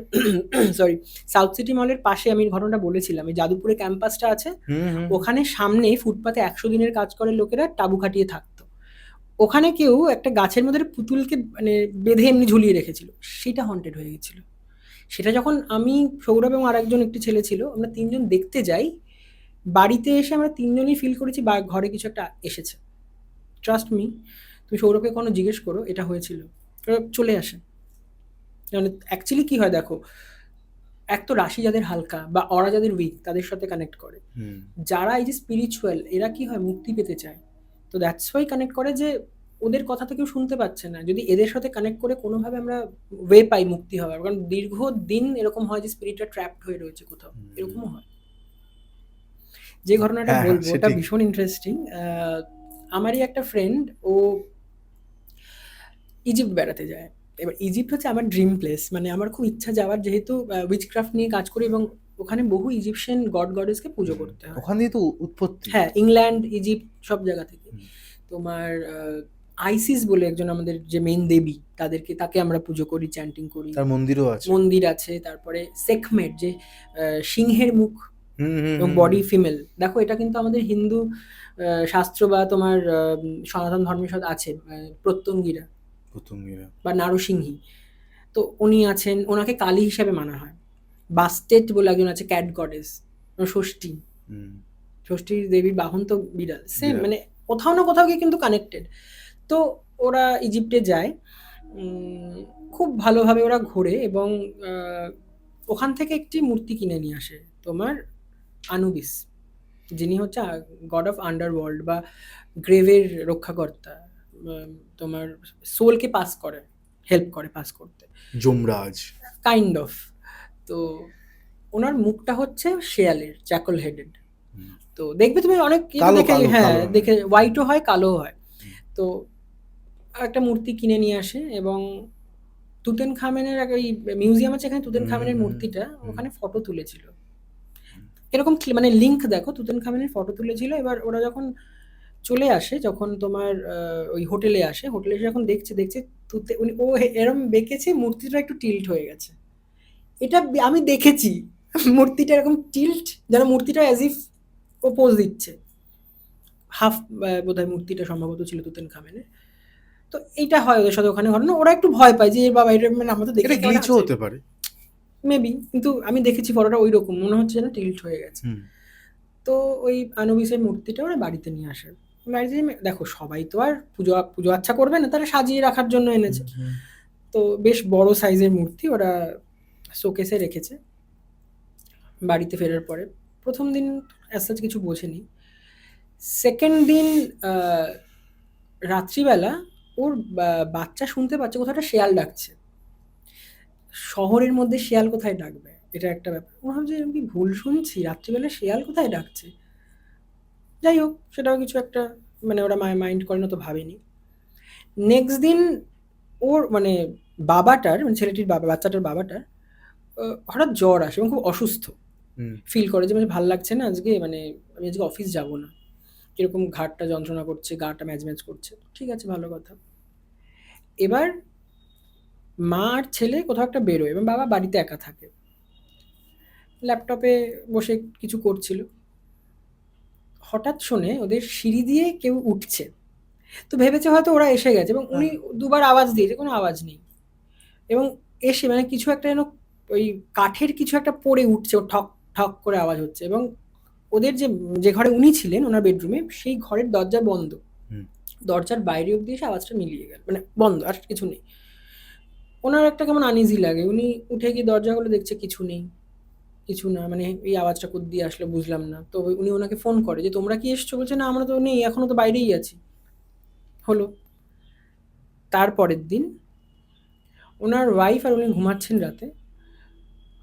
সরি, সাউথ সিটি মলের পাশে আমি ঘটনাটা বলেছিলাম। এই যাদবপুরে ক্যাম্পাসটা আছে, হুম, হুম, হুম। ওখানে সামনে ফুটপাতে ১০০ দিনের কাজ করে লোকেরা তাঁবু খাটিয়ে থাকতো। ওখানে কেউ একটা গাছের মধ্যে একটা পুতুলকে মানে বেঁধে এমনি ঝুলিয়ে রেখেছিল। সেটা হন্টেড হয়ে গেছিল। সেটা যখন আমি, সৌরভ এবং আরেকজন একটি ছেলে ছিল, আমরা ৩ জন দেখতে যাই। বাড়িতে এসে আমরা ৩ জনই ফিল করেছি বা ঘরে কিছু একটা এসেছে। ট্রাস্ট মি, তুমি সৌরভকে কোনো জিজ্ঞেস করো এটা হয়েছিল, ওরা চলে আসে। মানে অ্যাকচুয়ালি কি হয় দেখো, এক তো রাশি যাদের হালকা বা অরা যাদের উইক তাদের সাথে কানেক্ট করে। হুম। যারা এই যে স্পিরিচুয়াল, এরা কি হয় মুক্তি পেতে চায়, তো দ্যাটস ওয়াই কানেক্ট করে, যে ওদের কথা তো কেউ শুনতে পাচ্ছে না, যদি এদের সাথে কানেক্ট করে কোনোভাবে আমরা ওয়ে পাই মুক্তি হওয়ার, কারণ দীর্ঘদিন এরকম হয় যে স্পিরিটটা ট্র্যাপড হয়ে রয়েছে কোথাও, হুম। এরকমও হয়। যে ঘটনাটা হ্যাঁ, হ্যাঁ, বলবো সে ওটা ঠিক। ভীষণ ইন্টারেস্টিং। আমারই একটা ফ্রেন্ড, ও ইজিপ্ট বেড়াতে যায়। এবার ইজিপ্ট হচ্ছে আমার ড্রিম প্লেস, মানে আমার খুব ইচ্ছা যাওয়ার, যেহেতু উইচক্রাফট নিয়ে কাজ করি এবং ওখানে বহু ইজিপশিয়ান গড গডেসকে পুজো হুম, করতে হয়। ওখান দিয়ে তো উৎপত্তি। হ্যাঁ, ইংল্যান্ড, ইজিপ্ট সব জায়গা থেকে। হুম, তোমার আইসিস বলে একজন আমাদের যে মেইন দেবী, তাকে আমরা পুজো করি, চ্যান্টিং করি। তার মন্দিরও আছে। মন্দির আছে। তারপরে সেখমেট, যে সিংহের মুখ হুম, হুম, এবং হুম, বডি হুম। ফিমেল। দেখো এটা কিন্তু আমাদের হিন্দু শাস্ত্র বা তোমার সনাতন ধর্মের সাথে আছে। প্রত্যঙ্গীরা প্রথম এরা। বা নারসিংহী, তো উনি আছেন, ওনাকে কালী হিসাবে মানা হয়। বাস্টেট বলে একজন আছে, ক্যাট গডেস, ষষ্ঠী। হুম, ষষ্ঠীর দেবীর বাহন তো বিড়াল, সেম বিড়াল। মানে কোথাও না কোথাও গিয়ে কিন্তু কানেক্টেড। তো ওরা ইজিপ্টে যায়, উম, খুব ভালোভাবে ওরা ঘোরে এবং আহ, ওখান থেকে একটি মূর্তি কিনে নিয়ে আসে, তোমার আনুবিস, যিনি হচ্ছে গড অফ আন্ডারওয়ার্ল্ড বা গ্রেভের রক্ষাকর্তা। উম, তোমার সোলকে পাস করে, হেল্প করে পাস করতে, যমরাজ। Kind of. তো ওনার মুখটা হচ্ছে শেয়ালের, জ্যাকল হেডেড। হুম, তো দেখবে তুমি অনেক তো কালো দেখে, কালো হ্যাঁ কালো রঙের। দেখে, হুম, হোয়াইটও হয়, কালোও হয়। হুম, তো একটা মূর্তি কিনে নিয়ে আসে এবং তুতেন খামেনের ওই মিউজিয়াম আছে এখানে, তুতেন হুম, হুম, খামেনের হুম, মূর্তিটা হুম, ওখানে ফটো তুলেছিল। হুম, এরকম মানে লিঙ্ক দেখো, তুতেন খামেনের ফটো তুলেছিল। এবার ওরা যখন চলে আসে, যখন তোমার ওই হোটেলে আসে, হোটেলে এসে যখন দেখছে দেখছে ও এরম বেঁকেছে, মূর্তিটা একটু টিল্ট হয়ে গেছে। এটা আমি দেখেছি, মূর্তিটা এরকম টিল্ট, যেন মূর্তিটা অ্যাজ ইফ ও পোজ দিচ্ছে। হাফ বোধহয় মূর্তিটা সম্ভবত ছিল তুতেন খামেনের। তো এইটা হয় ওদের সাথে ওখানে ঘটনা। ওরা একটু ভয় পায় যে এ বাবা, এটা মানে আমরা তো দেখে এটা কেমন গ্লিচও আছে, হতে পারে। মেবি। কিন্তু আমি দেখেছি ফটোটা ওই রকম মনে হচ্ছে যেন টিল্ট হয়ে গেছে। হুম, তো ওই আনুবিসের মূর্তিটা ওরা বাড়িতে নিয়ে আসে। বাড়িতে দেখো সবাই তো আর পুজো পুজো আচ্ছা করবে না, তারা সাজিয়ে রাখার জন্য হুম, এনেছে। হুম, তো বেশ বড় সাইজের মূর্তি ওরা শোকেসে রেখেছে। বাড়িতে ফেরার পরে প্রথম দিন অ্যাজ সাচ কিছু বোঝেনি। সেকেন্ড দিন আহ, রাত্রিবেলা ওর বাচ্চা শুনতে পাচ্ছে কোথাও একটা শেয়াল ডাকছে। শহরের মধ্যে শেয়াল কোথায় ডাকবে, এটা একটা ব্যাপার। ও ভাবছে আমি কি ভুল শুনছি, রাত্রিবেলা শেয়াল কোথায় ডাকছে। যাই হোক, সেটাও কিছু একটা, মানে ওরা মাইন্ড করে না, তো ভাবেনি। নেক্সট দিন ওর মানে বাবাটার, মানে ছেলেটির বাবা, বাচ্চাটার বাবাটার হঠাৎ জ্বর আসে এবং খুব অসুস্থ হুম, ফিল করে, যে মানে ভাল লাগছে না আজকে, মানে আমি আজকে অফিস যাব না, কিরকম ঘাড়টা যন্ত্রণা করছে, গাটা ম্যাজ ম্যাজ করছে। ঠিক আছে, ভালো কথা। এবার মা আর ছেলে কোথাও একটা বেরোয় এবং বাবা বাড়িতে একা থাকে, ল্যাপটপে বসে কিছু করছিল। হঠাৎ শোনে ওদের সিঁড়ি দিয়ে কেউ উঠছে। তো ভেবেছে হয়তো ওরা এসে গেছে এবং উনি হ্যাঁ, দুবার আওয়াজ দিয়েছে, কোনো আওয়াজ নেই। এবং এসে মানে কিছু একটা যেন ওই কাঠের কিছু একটা পড়ে উঠছে, ও ঠক ঠক করে আওয়াজ হচ্ছে। এবং ওদের যে যে ঘরে উনি ছিলেন, ওনার বেডরুমে, সেই ঘরের দরজা বন্ধ। হুম, দরজার বাইরে অব্দি এসে আওয়াজটা মিলিয়ে গেল, মানে বন্ধ, আর কিছু নেই। ওনার একটা কেমন আনইজি লাগে, উনি উঠে গিয়ে দরজা খুলে দেখছে কিছু নেই, কিছু না, মানে এই আওয়াজটা কোথা দিয়ে আসলো বুঝলাম না। তো উনি ওনাকে ফোন করে যে তোমরা কি এসছো, বলছে না আমরা তো নেই, এখনো তো বাইরেই আছি। হলো। তারপরের দিন ওনার ওয়াইফ আর উনি ঘুমাচ্ছেন রাতে,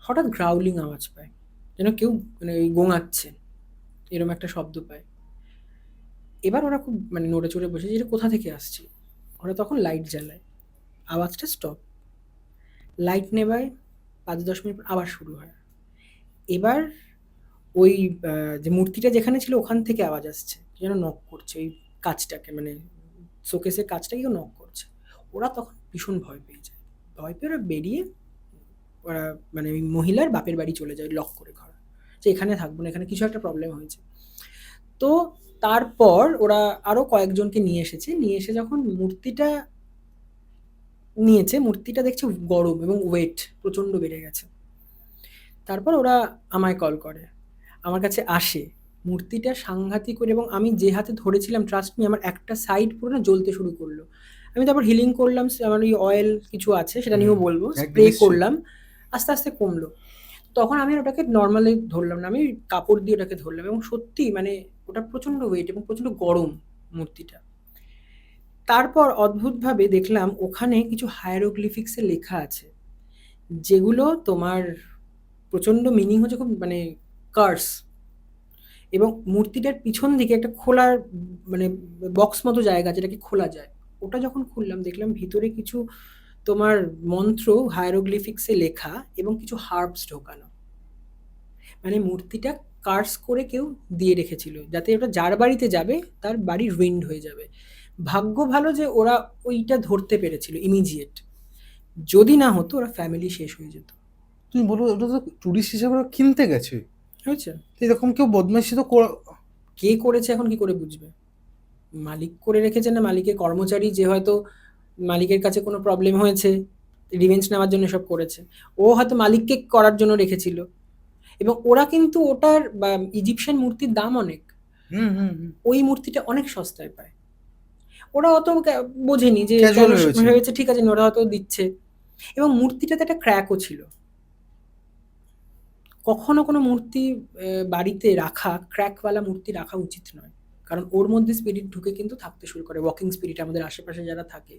হঠাৎ গ্রাউলিং আওয়াজ পায়, যেন কেউ মানে ওই গোঙাচ্ছে, এরকম একটা শব্দ পায়। এবার ওরা খুব মানে নড়ে চড়ে বসে যে এটা কোথা থেকে আসছে। ওরা তখন লাইট জ্বালায়, আওয়াজটা স্টপ। লাইট নেভায়, 5-10 মিনিট পর আবার শুরু হয়। এবার ওই যে মূর্তিটা যেখানে ছিল ওখান থেকে আওয়াজ আসছে, যেন নক করছে ওই কাজটাকে, মানে শোকেসের কাজটাকে কেউ নক করছে। ওরা তখন ভীষণ ভয় পেয়ে যায়। ভয় পেয়ে ওরা বেরিয়ে, ওরা মানে ওই মহিলার বাপের বাড়ি চলে যায় লক করে ঘর, যে এখানে থাকবো না, এখানে কিছু একটা প্রবলেম হয়েছে। তো তারপর ওরা আরো কয়েকজনকে নিয়ে এসেছে, নিয়ে এসে যখন মূর্তিটা নিয়েছে, মূর্তিটা দেখছে গরম এবং ওয়েট প্রচন্ড বেড়ে গেছে। তারপর ওরা আমায় কল করে, আমার কাছে আসে। মূর্তিটা সাংঘাতিক করে, এবং আমি যে হাতে ধরেছিলাম, ট্রাস্ট মি, আমার একটা সাইড পুরো না জ্বলতে শুরু করলো। আমি তারপর হিলিং করলাম, আমার ওই অয়েল কিছু আছে সেটা হুম, নিয়েও বলবো, একদম স্প্রে নিশ্চয়ই। করলাম, আস্তে আস্তে কমলো। তখন আমি আর ওটাকে নর্মালি ধরলাম না, আমি কাপড় দিয়ে ওটাকে ধরলাম এবং সত্যি মানে ওটা প্রচন্ড ওয়েট এবং প্রচন্ড গরম মূর্তিটা। তারপর অদ্ভুতভাবে দেখলাম ওখানে কিছু হায়ারোগ্লিফিক্সে লেখা আছে, যেগুলো তোমার প্রচন্ড মিনিং হচ্ছে, খুব মানে কার্স। এবং মূর্তিটার পিছন দিকে একটা খোলার মানে বক্স মতো জায়গা যেটাকে খোলা যায়। ওটা যখন খুললাম দেখলাম ভিতরে কিছু তোমার মন্ত্র হায়ারোগ্লিফিক্সে লেখা এবং কিছু হার্বস ঢোকানো। মানে মূর্তিটা কার্স করে কেউ দিয়ে রেখেছিল যাতে ওটা যার বাড়িতে যাবে তার বাড়ি রুইন্ড হয়ে যাবে। ভাগ্য ভালো যে ওরা ওইটা ধরতে পেরেছিল ইমিডিয়েট, যদি না হতো ওরা ফ্যামিলি শেষ হয়ে যেত। তুমি বলো, ওটা তো টুরিস্ট হিসেবে ওরা কিনতে গেছে, হয়েছে তো এরকম কেউ বদমাইশি তো কে করেছে এখন কি করে বুঝবে? মালিক করে রেখেছে না মালিকের কর্মচারী যে হয়তো মালিকের কাছে কোনো প্রবলেম হয়েছে রিভেঞ্জ নেওয়ার জন্য সব করেছে। ও হয়তো মালিককে করার জন্য রেখেছিল। এবং ওরা কিন্তু ওটার বা ইজিপশিয়ান মূর্তির দাম অনেক, হুম হুম হুম ওই মূর্তিটা অনেক সস্তায় পায়। ওরা অত বোঝেনি যে Casual কেন ভেবেছে। ভেবেছে ঠিক আছে ওরা হয়তো দিচ্ছে। এবং মূর্তিটাতে একটা ক্র্যাকও ছিল। কখনো কোনো মূর্তি বাড়িতে রাখা ক্র্যাকওয়ালা মূর্তি রাখা উচিত নয়, কারণ ওর মধ্যে স্পিরিট ঢুকে কিন্তু থাকতে শুরু করে। ওয়াকিং স্পিরিট আমাদের আশেপাশে যারা থাকে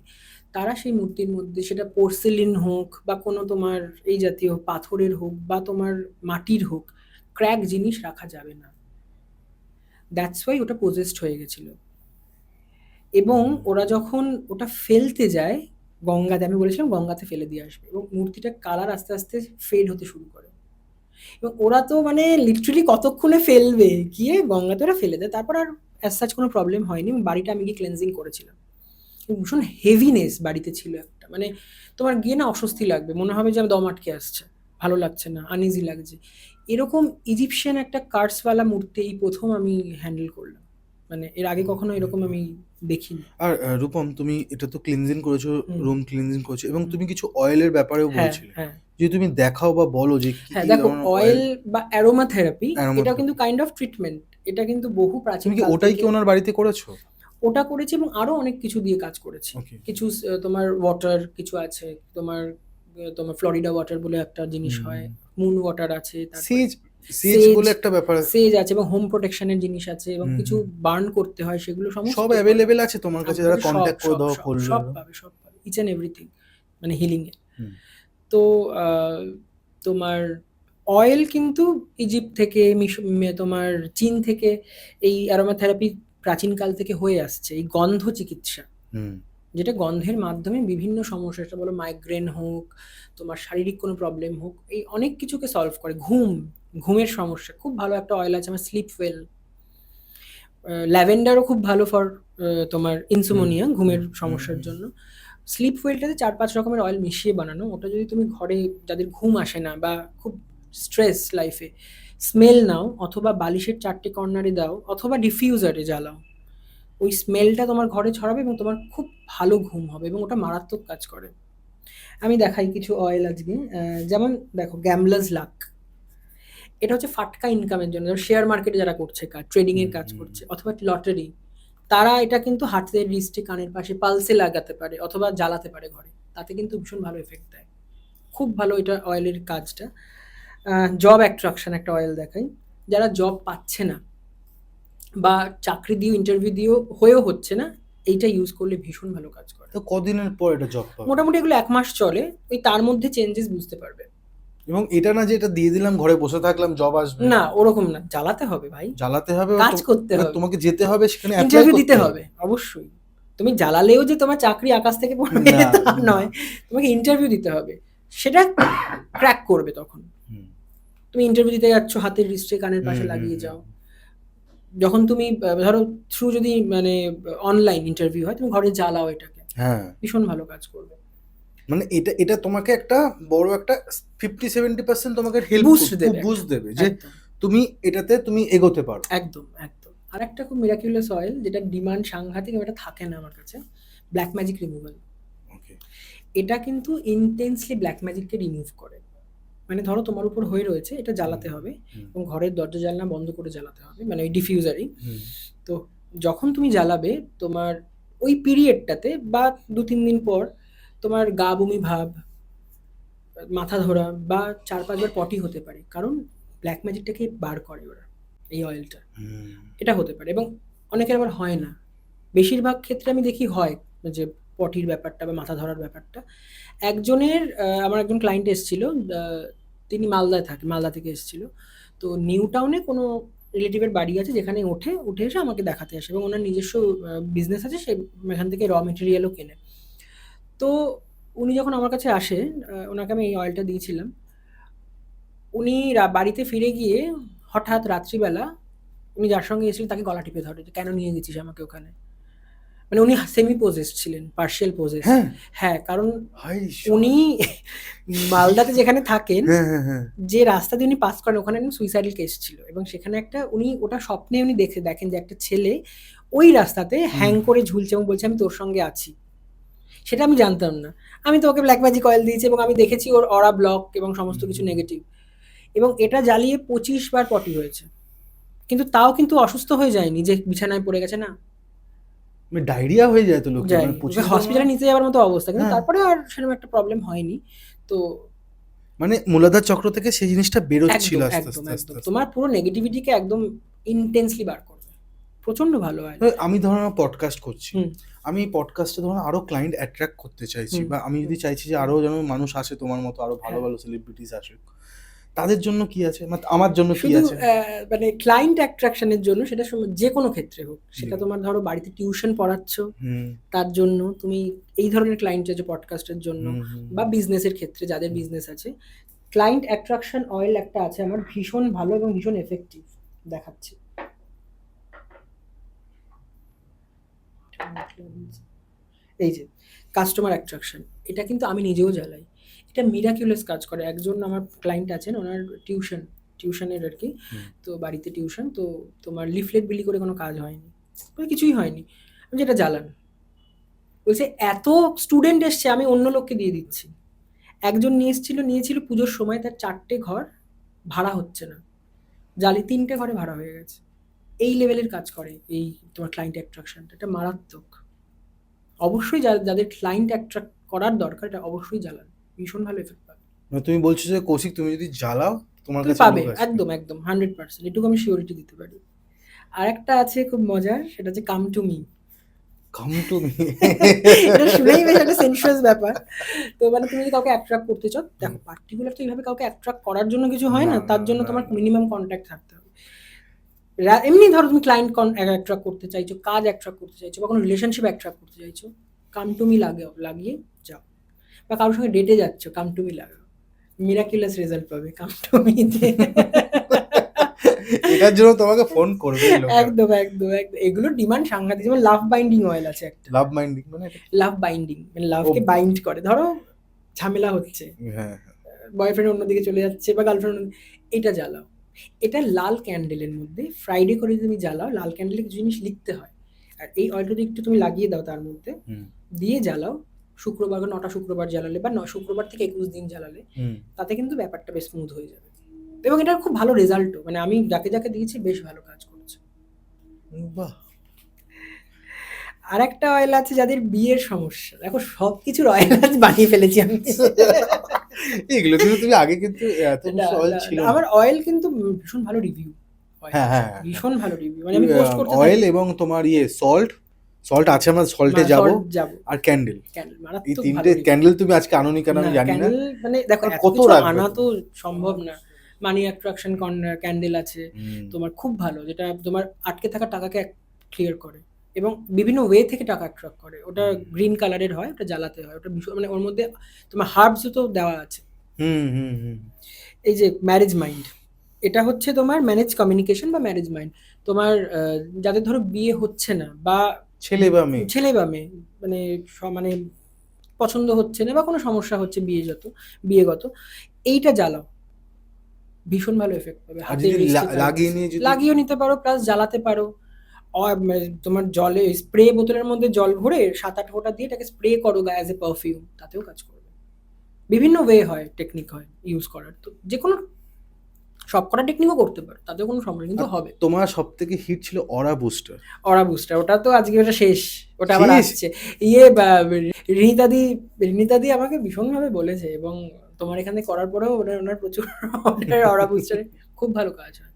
তারা সেই মূর্তির মধ্যে, সেটা পোর্সেলিন হোক বা কোনো তোমার এই জাতীয় পাথরের হোক বা তোমার মাটির হোক, ক্র্যাক জিনিস রাখা যাবে না। দ্যাটস ওয়াই ওটা পজেসড হয়ে গেছিল। এবং ওরা যখন ওটা ফেলতে যায় গঙ্গাতে, আমি বলেছিলাম গঙ্গাতে ফেলে দিয়ে আসবে, এবং মূর্তিটার কালার আস্তে আস্তে ফেড হতে শুরু করে। এবং ওরা তো মানে লিটারালি কতক্ষণে ফেলবে, গিয়ে গঙ্গাতে ওরা ফেলে দেয়। তারপর আর অ্যাজ সাচ কোনো প্রবলেম হয়নি। বাড়িটা আমি গিয়ে ক্লেন্সিং করেছিলাম। ভীষণ হেভিনেস বাড়িতে ছিল একটা, মানে তোমার গিয়ে না অস্বস্তি লাগবে, মনে হবে যে দম আটকে আসছে, ভালো লাগছে না, আনইজি লাগছে। এরকম ইজিপশিয়ান একটা কার্সওয়ালা মূর্তি এই প্রথম আমি হ্যান্ডেল করলাম, মানে এর আগে কখনো এরকম আমি দেখিনি। আর রূপম, তুমি এটা তো ক্লিনজিং করেছো, হুম। রুম ক্লিনজিং করেছো, এবং তুমি কিছু অয়েলের ব্যাপারেও হ্যাঁ বলছিলে, হ্যাঁ যদি তুমি দেখাও বা বলো যে কি হ্যাঁ কি দেখো, ধরনের অয়েল বা অ্যারোমা থেরাপি এটা কিন্তু অ্যারোমাথেরাপি, কাইন্ড অফ ট্রিটমেন্ট। এটা কিন্তু বহু প্রাচীন তুমি কি কাল ওটাই থেকে কি ওনার বাড়িতে করেছো? ওটা করেছি, এবং আরো অনেক কিছু দিয়ে কাজ করেছি। ওকে। কিছু তোমার ওয়াটার কিছু আছে, তোমার তোমার ফ্লোরিডা ওয়াটার বলে একটা জিনিস হয়, মুন ওয়াটার আছে, তারপরে সেজ, সেজ সেজ বলে একটা ব্যাপার আছে। সেজ আছে, এবং হোম প্রোটেকশনের জিনিস আছে, এবং হুম কিছু হুম বার্ন করতে হয়, সেগুলো সমস্ত সব করা। অ্যাভেলেবেল আছে তোমার কাছে, আমার যারা কাছে সব কন্ট্যাক্ট করে সব দেওয়া সব করলে? সব পাবে, সব পাবে, ইচ অ্যান্ড এভরিথিং, মানে হিলিং এ। হুম তো তোমার অয়েল কিন্তু ইজিপ্ট থেকে তোমার চীন থেকে এই অ্যারোমা থেরাপি প্রাচীনকাল থেকে হয়ে আসছে, এই গন্ধ চিকিৎসা, হুম যেটা গন্ধের মাধ্যমে বিভিন্ন সমস্যা, সেটা বলো মাইগ্রেন হোক, তোমার শারীরিক কোনো প্রবলেম হোক, এই অনেক কিছুকে সলভ করে। ঘুমের সমস্যা খুব ভালো একটা অয়েল আছে আমার, স্লিপ ওয়েল। ল্যাভেন্ডারও খুব ভালো ফর তোমার হুম ইনসোমনিয়া, ঘুমের হুম সমস্যার জন্য। স্লিপ ওয়েলটাতে ৪-৫ রকমের অয়েল মিশিয়ে বানানো। ওটা যদি তুমি ঘরে, যাদের ঘুম আসে না বা খুব স্ট্রেস লাইফে, স্মেল নাও, অথবা বালিশের ৪টে কর্নারে দাও, অথবা ডিফিউজারে জ্বালাও, ওই স্মেলটা তোমার ঘরে ছড়াবে এবং তোমার খুব ভালো ঘুম হবে, এবং ওটা মারাত্মক কাজ করে। আমি দেখাই কিছু অয়েল আজকে। যেমন দেখো গ্যামলার্স লাক, এটা হচ্ছে ফাটকা ইনকামের জন্য, শেয়ার মার্কেটে যারা করছে কাজ, ট্রেডিং এর কাজ করছে, অথবা লটারি, তারা এটা কিন্তু হাতের রিস্টে, কানের পাশে, পালসে লাগাতে পারে, অথবা জ্বালাতে পারে ঘরে, তাতে কিন্তু ভীষণ ভালো এফেক্ট দেয়। খুব ভালো এটা অয়েলের কাজটা। জব অ্যাট্রাকশন একটা অয়েল দেখাই, যারা জব পাচ্ছে না বা চাকরি দিয়েও ইন্টারভিউ দিয়েও হয়েও হচ্ছে না, এইটা ইউজ করলে ভীষণ ভালো কাজ করে। তো কদিনের পর এটা জব পাবে? মোটামুটি এগুলো ১ মাস চলে, ওই তার মধ্যে চেঞ্জেস বুঝতে পারবে। এবং এটা না যে এটা দিয়ে দিলাম ঘরে বসে থাকলাম জব আসবে, না ওরকম না, জ্বালাতে হবে ভাই, জ্বালাতে হবে, কাজ করতে মানে হবে, তোমাকে যেতে হবে সেখানে অ্যাপ্লাই ইন্টারভিউ করতে দিতে হবে। হবে অবশ্যই। তুমি জ্বালালেও যে তোমার চাকরি আকাশ থেকে পড়বে না তা না নয়, তোমাকে ইন্টারভিউ দিতে হবে, সেটা ক্র্যাক করবে তখন। হুম তুমি ইন্টারভিউ দিতে যাচ্ছ, হাতের রিস্টে কানের হুম পাশে হুম লাগিয়ে হুম যাও। যখন তুমি ধরো থ্রু যদি মানে অনলাইন ইন্টারভিউ হয়, তুমি ঘরে জ্বালাও এটাকে, হ্যাঁ, ভীষণ ভালো কাজ করবে, মানে এটা এটা তোমাকে একটা বড় একটা 50-70% তোমাকে হেল্প বুস্ট দেবে, বুস্ট দেবে যে একদম তুমি এটাতে তুমি এগোতে পারো। একদম একদম। আর একটা খুব মিরাকুলাস অয়েল যেটা ডিমান্ড সাংঘাতিক, এটা থাকে না আমার কাছে, ব্ল্যাক ম্যাজিক রিমুভাল। ওকে। এটা কিন্তু ইনটেন্সলি ব্ল্যাক ম্যাজিককে রিমুভ করে। মানে ধরো তোমার উপর হয়ে রয়েছে, এটা জ্বালাতে হবে, হুম এবং ঘরের দরজা জানলা বন্ধ করে জ্বালাতে হবে, মানে ওই ডিফিউজারই। হুম তো যখন তুমি জ্বালাবে, তোমার ওই পিরিয়ডটাতে বা ২-৩ দিন পর তোমার গা বমি ভাব, মাথা ধরা, বা ৪-৫ বার পটি হতে পারে, কারণ ব্ল্যাক ম্যাজিকটাকে বার করে ওরা, এই অয়েলটা। হুম এটা হতে পারে, এবং অনেকের আবার হয় না। বেশিরভাগ ক্ষেত্রে আমি দেখি হয়, যে পটির ব্যাপারটা বা মাথা ধরার ব্যাপারটা। একজনের আমার একজন ক্লায়েন্ট এসেছিল, তিনি মালদায় থাকে, মালদা থেকে এসেছিল। তো নিউ টাউনে কোনো রিলেটিভের বাড়ি আছে যেখানে উঠে এসে আমাকে দেখাতে আসে, এবং ওনার নিজস্ব বিজনেস আছে, সে এখান থেকে র মেটেরিয়ালও কেনে। তো উনি যখন আমার কাছে আসে, ওনাকে আমি এই অয়েলটা দিয়েছিলাম। উনি বাড়িতে ফিরে গিয়ে হঠাৎ রাত্রিবেলা উনি যার সঙ্গে এসেছিলেন তাকে গলা টিপে ধরে যে, কেন নিয়ে গেছিস আমাকে ওখানে। মানে উনি সেমি পোজেসড ছিলেন, পার্শিয়াল পোজেসড। হ্যাঁ হ্যাঁ, কারণ হাই উনি মালদাতে যেখানে থাকেন, হ্যাঁ হ্যাঁ হ্যাঁ যে রাস্তা দিয়ে উনি পাস করেন ওখানে একটা সুইসাইডাল কেস ছিল, এবং সেখানে একটা উনি ওটা স্বপ্নে উনি দেখেন যে একটা ছেলে ওই রাস্তাতে হ্যাং করে ঝুলছে এবং বলছে আমি তোর সঙ্গে আছি। সেটা আমি জানতাম না। আমি তো ওকে ব্ল্যাক ম্যাজিক অয়েল দিয়েছি এবং আমি দেখেছি ওর অরা ব্লক এবং সমস্ত কিছু নেগেটিভ, এবং এটা জ্বালিয়ে 25 বার পটি হয়েছে, কিন্তু তাও কিন্তু অসুস্থ হয়ে যায়নি যে বিছানায় পড়ে গেছে, না ডায়রিয়া হয়ে যায় তো লোকের, যায়নি, মানে 25 বার হসপিটালে নিতে যাওয়ার মতো অবস্থা, কিন্তু হ্যাঁ। তারপরে আর সেরকম একটা প্রবলেম হয়নি। তো মানে মূলাধার চক্র থেকে সেই জিনিসটা বেরোচ্ছিল একদম আস্তে একদম আস্তে আস্তে একদম আস্তে। তোমার পুরো নেগেটিভিটিকে একদম ইন্টেন্সলি বার করবে। প্রচন্ড ভালো হয়। তো আমি ধরো পডকাস্ট করছি, হুম আমি পডকাস্টে ধরো আরো ক্লায়েন্ট অ্যাট্রাক্ট করতে চাইছি, হুম বা আমি যদি চাইছি যে আরো যেন মানুষ আসে তোমার মতো, আরো ভালো হ্যাঁ। ভালো সেলিব্রিটিস আসুক, তাদের জন্য কি আছে, মানে আমার জন্য কি শুধু আছে? মানে ক্লায়েন্ট অ্যাট্রাকশনের জন্য, সেটা যে কোনো ক্ষেত্রে হোক, সেটা জি। তোমার ধরো বাড়িতে টিউশন পড়াচ্ছ, হুম তার জন্য তুমি এই ধরনের ক্লায়েন্ট চাইছো পডকাস্টের জন্য, হুম হুম বা বিজনেসের ক্ষেত্রে যাদের হুম। বিজনেস আছে, ক্লায়েন্ট অ্যাট্রাকশন অয়েল একটা আছে আমার, ভীষণ ভালো এবং ভীষণ এফেক্টিভ, দেখাচ্ছি। এই যে কাস্টমার অ্যাট্রাকশন, এটা কিন্তু আমি নিজেও জ্বালাই, এটা মিরাকিউলাস কাজ করে। একজন আমার ক্লায়েন্ট আছেন, ওনার টিউশনের আর কি, হুম। তো বাড়িতে টিউশন, তো তোমার লিফলেট বিলি করে কোনো কাজ হয়নি, মানে কিছুই হয়নি। আমি যেটা জ্বালান, বলছে এত স্টুডেন্ট এসছে আমি অন্য লোককে দিয়ে দিচ্ছি। একজন নিয়েছিল পুজোর সময়, তার 4টে ঘর ভাড়া হচ্ছে না, জালি 3টে ঘরে ভাড়া হয়ে গেছে। এই লেভেলের কাজ করে এই তোমার ক্লায়েন্ট অ্যাট্রাকশনটা, এটা মারাত্মক। অবশ্যই যাদের ক্লায়েন্ট অ্যাট্রাক্ট করার দরকার, এটা অবশ্যই জ্বালান, ভীষণ ভালো এফেক্ট পাবে। মানে তুমি বলছো যে কৌশিক, তুমি যদি জ্বালাও তোমার তুমি কাছে পাবে লোক আসবে। একদম একদম 100%, এটুকু আমি শিওরিটি দিতে পারি। আর একটা আছে খুব মজার, সেটা হচ্ছে come to me. Come to me. এটা শুনেই বেশ একটা সেন্সুয়াস ব্যাপার। তো মানে তুমি যদি কাউকে অ্যাট্রাক্ট করতে চাও, দেখো পার্টিকুলার তো এইভাবে কাউকে অ্যাট্রাক্ট করার জন্য কিছু হয় না, তার জন্য তোমার মিনিমাম কন্ট্যাক্ট থাকতে হবে। এমনি ধরো তুমি ক্লায়েন্ট অ্যাট্রাক্ট করতে চাইছো, কাজ অ্যাট্রাক্ট করতে চাইছো, বা কোনো রিলেশনশিপ অ্যাট্রাক্ট করতে চাইছো, কাম টু মি লাগিয়ে যাও। বা কারোর সঙ্গে ডেটে যাচ্ছ, কাম টু মি লাগাও, মিরাকুলাস রেজাল্ট পাবে কাম টু মিতে। এটার জন্য তোমাকে ফোন করবে লোকেরা। একদম একদম একদম, এগুলোর ডিমান্ড সাংঘাতিক। যেমন লাভ বাইন্ডিং অয়েল আছে একটা, লাভ মাইন্ডিং মানে এটা? লাভ বাইন্ডিং মানে লাভকে বাইন্ড করে। ধরো ঝামেলা হচ্ছে, হ্যাঁ বয়ফ্রেন্ড অন্যদিকে চলে যাচ্ছে বা গার্লফ্রেন্ড, এটা জ্বালাও। এটা লাল ক্যান্ডেলের মধ্যে ফ্রাইডে করে তুমি জ্বালাও, লাল ক্যান্ডেলে কিছু জিনিস লিখতে হয়, আর এই অয়েলটা যদি একটু তুমি লাগিয়ে দাও তার মধ্যে, হুম দিয়ে জ্বালাও, শুক্রবার 9টা শুক্রবার জ্বালালে, বা শুক্রবার থেকে 21 দিন জ্বালালে, হুম। তাতে কিন্তু ব্যাপারটা বেশ স্মুথ হয়ে যাবে, এবং এটার খুব ভালো রেজাল্টও, মানে আমি যাকে যাকে দিয়েছি বেশ ভালো কাজ করেছে। বাহ। আর একটা অয়েল আছে যাদের বিয়ের সমস্যা, দেখো সব কিছুর অয়েল আজ বানিয়ে ফেলেছি আমি। এগুলো কিন্তু তুমি আগে কিন্তু এত না, কিছু অয়েল না, ছিল না, না। আমার অয়েল কিন্তু ভীষণ ভালো রিভিউ, হ্যাঁ হ্যাঁ হ্যাঁ। ভীষণ ভালো রিভিউ, মানে আমি পোস্ট করতে অয়েল থাকি। এবং তোমার সল্ট আছে, আমরা সল্টে মা- যাব, salt যাবো, আর ক্যান্ডেল। ক্যান্ডেল এই মারাত্মক ভালো তিনটে review। ক্যান্ডেল তুমি আজকে আনোনি কেন আমি না জানি না। ক্যান্ডেল মানে দেখো আর এত কত কিছু রাখবে আনা তো তুমি? সম্ভব না। মানি অ্যাট্রাকশন ক্যান্ডেল আছে হুম। তোমার, খুব ভালো, যেটা তোমার আটকে থাকা টাকাকে ক্লিয়ার করে এবং বিভিন্ন ওয়ে থেকে টাকা অ্যাট্রাক্ট করে। ওটা গ্রিন কালারের হয়, ওটা জ্বালাতে হয়, ওটা ভীষণ মানে ওর মধ্যে তোমার হার্বসও তো দেওয়া আছে। হুম হুম হুম। এই যে ম্যারেজ মাইন্ড, এটা হচ্ছে তোমার ম্যানেজ কমিউনিকেশন বা ম্যারেজ মাইন্ড। তোমার যাদের ধরো বিয়ে হচ্ছে না, বা ছেলে বা মেয়ে। ছেলে বা মেয়ে, মানে মানে পছন্দ হচ্ছে না বা কোনো সমস্যা হচ্ছে বিয়েগত, এইটা জ্বালাও, ভীষণ ভালো এফেক্ট পাবে। আর হাতের যদি wrist-এ লাগিয়ে নিয়ে যদি লাগিয়েও নিতে পারো, প্লাস জ্বালাতে পারো। মানে তোমার জলে স্প্রে বোতলের মধ্যে জল ভরে 7-8 ফোঁটা দিয়ে এটাকে স্প্রে করো গায়ে অ্যাজ এ পারফিউম, তাতেও কাজ করবে। বিভিন্ন ওয়ে হয়, টেকনিক হয় ইউজ করার, তো যে কোনো সব কটা টেকনিকও করতে পারো, তাতেও কোনো সমস্যা, কিন্তু হবে। তোমার সব থেকে হিট ছিল অরা বুস্টার। অরা বুস্টার, ওটা তো আজকে ওটা শেষ, ওটা আবার শেষ? আসছে। রিনিতাদি আমাকে ভীষণভাবে বলেছে, এবং তোমার এখানে করার পরেও ওনার প্রচুর অরা বুস্টারে খুব ভালো কাজ হয়।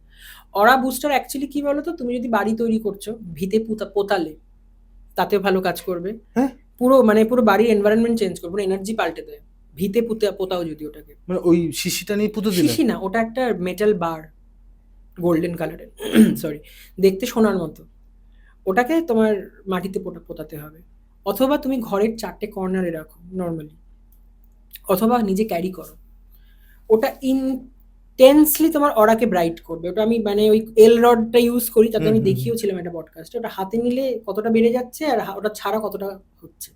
অরা বুস্টার অ্যাকচুয়ালি কি বলতো, তুমি যদি বাড়ি তৈরি করছো, ভিতে পোতালে তাতেও ভালো কাজ করবে। হ্যাঁ, পুরো বাড়ির এনভায়রনমেন্ট চেঞ্জ করবে, পুরো এনার্জি পাল্টে দেয়। ভিতে পোতাও যদি ওটাকে, মানে ওই শিশিটা নিয়ে পুঁতে দিলেন? শিশি না, ওটা একটা মেটাল বার, গোল্ডেন কালারের, সরি, দেখতে সোনার মতো। ওটাকে তোমার মাটিতে পোতাতে হবে, অথবা তুমি ঘরের 4টে কর্নারে রাখো নর্মালি, অথবা নিজে ক্যারি করো। ওটা ইনটেন্সলি তোমার অরাকে ব্রাইট করবে। ওটা আমি মানে ওই এল রডটা ইউজ করি, তাতে আমি দেখিয়েছিলাম একটা পডকাস্টে। ওটা হাতে নিলে কতটা বেড়ে যাচ্ছে আর ওটা ছাড়া কতটা হচ্ছে,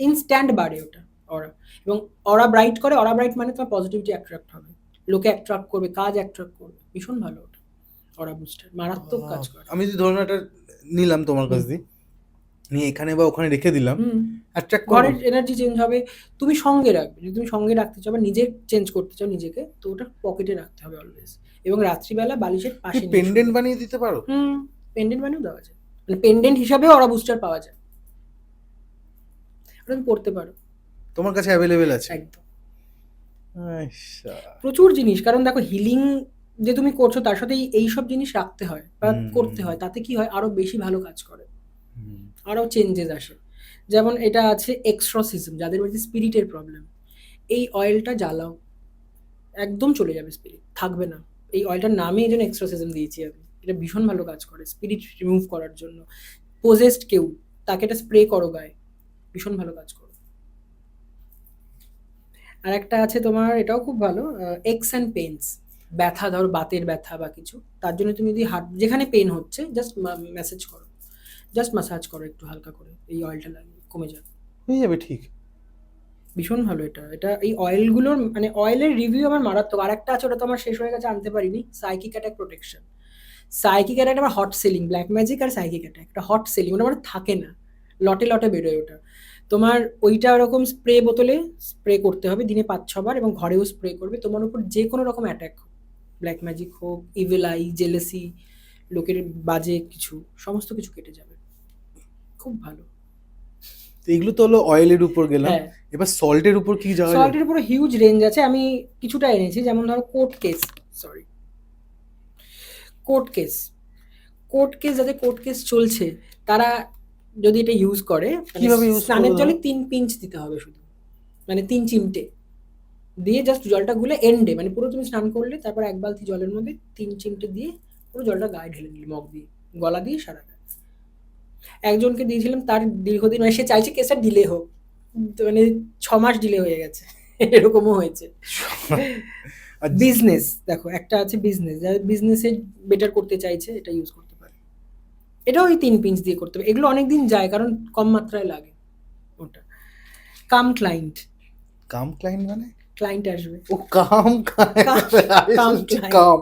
ইনস্ট্যান্ট বাড়ে ওটা অরা। এবং অরা ব্রাইট করে, অরা ব্রাইট মানে তোমার পজিটিভিটি অ্যাট্রাক্ট হবে, লোকে অ্যাট্রাক্ট করবে, কাজ অ্যাট্রাক্ট করবে, ভীষণ ভালো ওটা অরা বুস্টার, মারাত্মক কাজ করে। আমি যদি ধরুন একটা নিলাম তোমার কাছ দিয়ে, নিয়ে এখানে বা ওখানে রেখে দিলাম, অ্যাট্রাক্ট করে, ঘরের এনার্জি চেঞ্জ হবে। তুমি সঙ্গে রাখবে, যদি তুমি সঙ্গে রাখতে চাও বা নিজে চেঞ্জ করতে চাও নিজেকে, তো ওটা পকেটে রাখতে হবে অলওয়েজ। এবং রাত্রিবেলা বালিশের পাশে নিয়ে পেন্ডেন্ট শুবে। বানিয়ে দিতে পারো? পেন্ডেন্ট বানিয়েও দেওয়া যায়, মানে পেন্ডেন্ট হিসাবেও অরা বুস্টার পাওয়া যায়, ওটা তুমি পড়তে পারো। তোমার কাছে অ্যাভেলেবেল আছে? একদম, আচ্ছা। প্রচুর জিনিস। কারণ দেখো, হিলিং যে তুমি করছো তার সাথে এইসব জিনিস রাখতে হয় বা করতে হয়, তাতে কি হয়, আরো বেশি ভালো কাজ করে, আরো চেঞ্জেস আসে। যেমন এটা আছে এক্সট্রসিজম, যাদের বাড়িতে স্পিরিটের প্রবলেম, এই অয়েলটা জ্বালাও, একদম চলে যাবে, স্পিরিট থাকবে না। এই অয়েলটার নামে এই জন্য এক্সট্রসিজম দিয়েছি আমি। এটা ভীষণ ভালো কাজ করে স্পিরিট রিমুভ করার জন্য। পোজেসড কেউ, তাকে এটা স্প্রে করো গায়ে, ভীষণ ভালো কাজ করে। আর একটা আছে তোমার, এটাও খুব ভালো, এক্স অ্যান্ড পেইনস, ব্যথা, ধরো বাতের ব্যথা বা কিছু, তার জন্য তুমি যদি হাত যেখানে পেন হচ্ছে জাস্ট ম্যাসেজ করো, জাস্ট মাসাজ করো একটু হালকা করে, এই অয়েলটা লাগিয়ে কমে যাবে, হয়ে যাবে ঠিক। ভীষণ ভালো এটা। এটা এই অয়েলগুলোর মানে অয়েলের রিভিউ আমার মারাত্মক। আর একটা আছে, ওটা তো আমার শেষ হয়ে গেছে, আনতে পারিনি, psychic attack protection. Psychic attack আমার হট সেলিং, ব্ল্যাক ম্যাজিক আর সাইকিক অ্যাটাক, এটা হট সেলিং, ওটা মানে থাকে না, লটে লটে বেরোয় ওটা। তোমার ওইটা ওরকম স্প্রে বোতলে স্প্রে করতে হবে দিনে 5-6 বার, এবং ঘরেও স্প্রে করবে। তোমার উপর যে কোনো রকম অ্যাটাক হোক, ব্ল্যাক ম্যাজিক হোক, ইভিল আই, জেলেসি, লোকের বাজে কিছু, সমস্ত কিছু কেটে যাবে, খুব ভালো। তো এগুলো তো হলো অয়েলের উপর গেলাম, হ্যাঁ, এবার সল্টের উপর কি যাওয়া যায়? সল্টের উপরে হিউজ রেঞ্জ আছে, আমি কিছুটা এনেছি। যেমন ধরো কোর্ট কেস, যাদের কোর্ট কেস চলছে, তারা যদি এটা ইউজ করে, মানে কিভাবে use স্নানের করবে জলে ধরো? 3 পিঞ্চ দিতে হবে শুধু, মানে 3 চিমটে দিয়ে জাস্ট জলটা গুলে এন্ডে, মানে পুরো তুমি স্নান করলে তারপর 1 বালতি জলের মধ্যে 3 চিমটে দিয়ে পুরো জলটা গায়ে ঢেলে নিলে, মগ দিয়ে, গলা দিয়ে সারা গায়ে। একজনকে দিয়েছিলাম, তার দীর্ঘদিন, মানে সে চাইছে কেসটা ডিলে হোক, তো মানে 6 মাস ডিলে হয়ে গেছে, এরকমও হয়েছে। আর বিজনেস, দেখো একটা আছে বিজনেস, যারা বিজনেসে বেটার করতে চাইছে, এটা ইউজ করতে পারে। এটাও ওই 3 পিঞ্চ দিয়ে করতে হবে, এগুলো অনেকদিন যায় কারণ কম মাত্রায় লাগে ওটা। কাম ক্লায়েন্ট, কাম ক্লায়েন্ট মানে? ক্লায়েন্ট আসবে, ও কাম কাম কাম।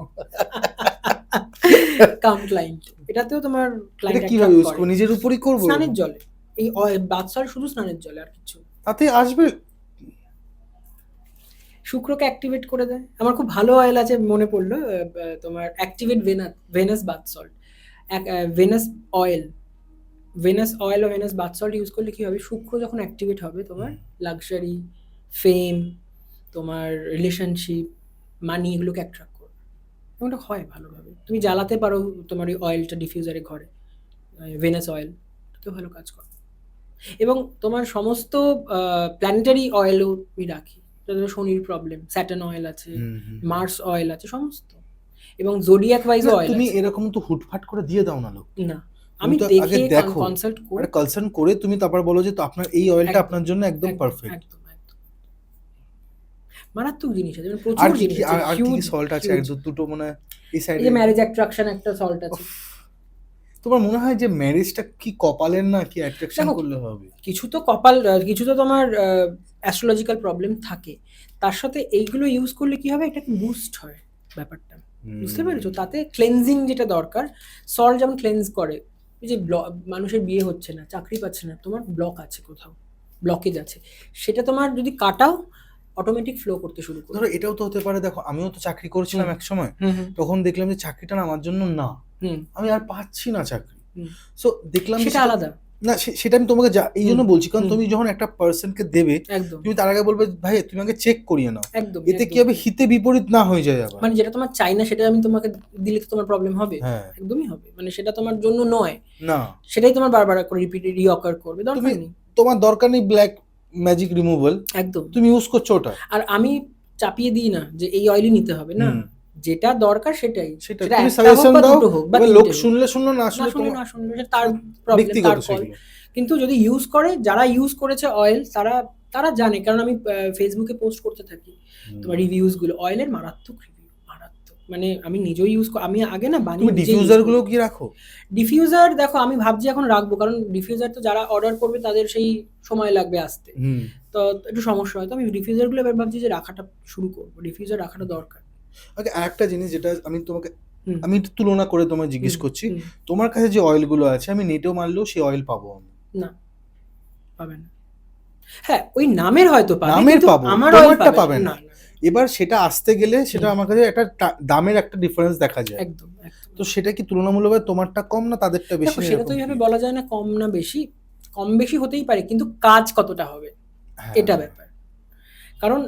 কাম ক্লায়েন্ট, এটাতেও তোমার এটা ক্লায়েন্ট কিভাবে ইউজ করবো? নিজের উপরই করবো? স্নানের জলে, এই বাথ সল্ট শুধু স্নানের জলে, আর কিছু। তাতে আসবে? শুক্রকে অ্যাক্টিভেট করে দেয়। আমার খুব ভালো অয়েল আছে, মনে পড়লো, তোমার activate Venus bath salt, Venus oil, ও ভেনাস বাথ সল্ট ইউজ করলে কি হবে, শুক্র যখন অ্যাক্টিভেট হবে, তোমার লাক্সারি, ফেম, তোমার রিলেশনশিপ, মানি, এগুলোকে অ্যাট্রাক্ট করবে, এবং এটা হয় ভালোভাবে। তুমি জ্বালাতে পারো তোমার ওই অয়েলটা ডিফিউজারে ঘরে, ভেনাস অয়েল, তো ভালো কাজ করে। এবং তোমার সমস্ত প্ল্যানেটারি অয়েলও আমি রাখি, যাদের শনির প্রবলেম, স্যাটার্ন অয়েল আছে, মার্স অয়েল আছে, সমস্ত। এবং জোডিয়াক ওয়াইজ অয়েল তুমি আছে। এরকম তো হুটফাট করে দিয়ে দাও না লোক, না, আমি তো আগে দেখে দেখো, কনসাল্ট করে, একটা কনসাল্ট করে তুমি তারপর বলো যে তো আপনার এই অয়েলটা একদম, আপনার জন্য একদম পারফেক্ট। একদম মারাত্মক জিনিস আছে, আর প্রচুর কি জিনিস কি আছে, আর কি কি হিউজ। সল্ট আছে? এক দুটো মনে হয় এই এই সাইডে। যে ম্যারেজ অ্যাট্রাকশন একটা সল্ট আছে। তোমার মনে হয় যে ম্যারেজটা কি কপালের না কি অ্যাট্রাকশন দেখো, করলে হবে? কিছু তো কপাল, কিছু তো তোমার অ্যাস্ট্রোলজিক্যাল প্রবলেম থাকে, তার সাথে এইগুলো ইউজ করলে কি হবে, এটা বুস্ট হয় ব্যাপারটা, বুঝতে পেরেছো? তাতে ক্লেনজিং যেটা দরকার, সল্ট যেমন ক্লেন্স করে, এই যে মানুষের বিয়ে হচ্ছে না, চাকরি পাচ্ছে না, তোমার ব্লক আছে কোথাও, ব্লকেজ আছে, সেটা তোমার যদি কাটাও, অটোমেটিক ফ্লো করতে শুরু করবে। ধরো এটাও তো হতে পারে, দেখো আমিও তো চাকরি করেছিলাম এক সময়, তখন দেখলাম যে চাকরিটা না আমার জন্য না, আমি আর পাচ্ছি না চাকরি। সো দেখলাম সেটা আলাদা না, সেটা আমি তোমাকে এই জন্য বলছি, কারণ তুমি যখন একটা পার্সনকে দেবে, একদম, তুমি তার আগে বলবে ভাই তুমি আগে চেক করিয়ে নাও, একদম, এতে কি হবে, হিতে বিপরীত না হয়ে যায় আবার। মানে যেটা তোমার চাই না, সেটা আমি তোমাকে দিলে তো তোমার প্রবলেম হবে, হ্যাঁ, একদমই হবে, মানে সেটা তোমার জন্য নয়, না, সেটাই তোমার বারবার করে রিঅকার করবে, দরকার নেই। তোমার দরকার নেই ব্ল্যাক ম্যাজিক রিমুভাল, একদম, তুমি ইউজ করছো ওটা। আর আমি চাপিয়ে দিই না যে এই অয়েলই নিতে হবে, না, যেটা দরকার সেটাই, সেটা সেটা তুমি একটা হোক সাজেশন বা দাও, দুটো হোক বা এবার তিনটে লোক হোক। শুনলে শুনলো, না না শুনলে শুনলে তোমার না শুনলে সেটা তার প্রবলেম, ব্যক্তিগত তার কল। সেগুলো। কিন্তু যদি ইউজ করে, যারা ইউজ করেছে অয়েল তারা তারা জানে, কারণ আমি ফেসবুকে পোস্ট করতে থাকি তোমার রিভিউজ গুলো, অয়েলের মারাত্মক রিভিউ, মারাত্মক। মানে আমি নিজেও ইউজ, আমি আগে না বানিয়ে তুমি নিজে ইউজ ডিফিউজার গুলো করি। কি রাখো? ডিফিউজার দেখো আমি ভাবছি এখন রাখবো, কারণ ডিফিউজার তো যারা অর্ডার করবে তাদের সেই সময় লাগবে আসতে, হুম। তো একটু সমস্যা হয়। তো আমি ডিফিউজার গুলো এবার ভাবছি যে রাখাটা শুরু করবো, ডিফিউজার রাখাটা দরকার। আচ্ছা, আরেকটা জিনিস যেটা আমি তোমাকে, হুম আমি একটু তুলনা করে তোমায় জিজ্ঞেস হুম করছি, হুম। তোমার কাছে যে অয়েল গুলো আছে আমি নেটেও মারলেও সেই অয়েল পাবো আমি? না, পাবেন না। হ্যাঁ, ওই নামের হয়তো পাবে, নামের কিন্তু পাবো, আমার অয়েল তোমারটা পাবে পাবে না। না। এবার সেটা আসতে গেলে সেটা হুম, আমার কাছে একটা দামের একটা ডিফারেন্স দেখা যায়। একদম একদম। তো সেটা কি তুলনামূলকভাবে তোমারটা কম না তাদেরটা বেশি, দেখো না সেটা তো এরকম এইভাবে কি? বলা যায় না কম না বেশি, কম বেশি হতেই পারে, কিন্তু কাজ কতটা হবে হ্যাঁ, এটা ব্যাপার। কারণ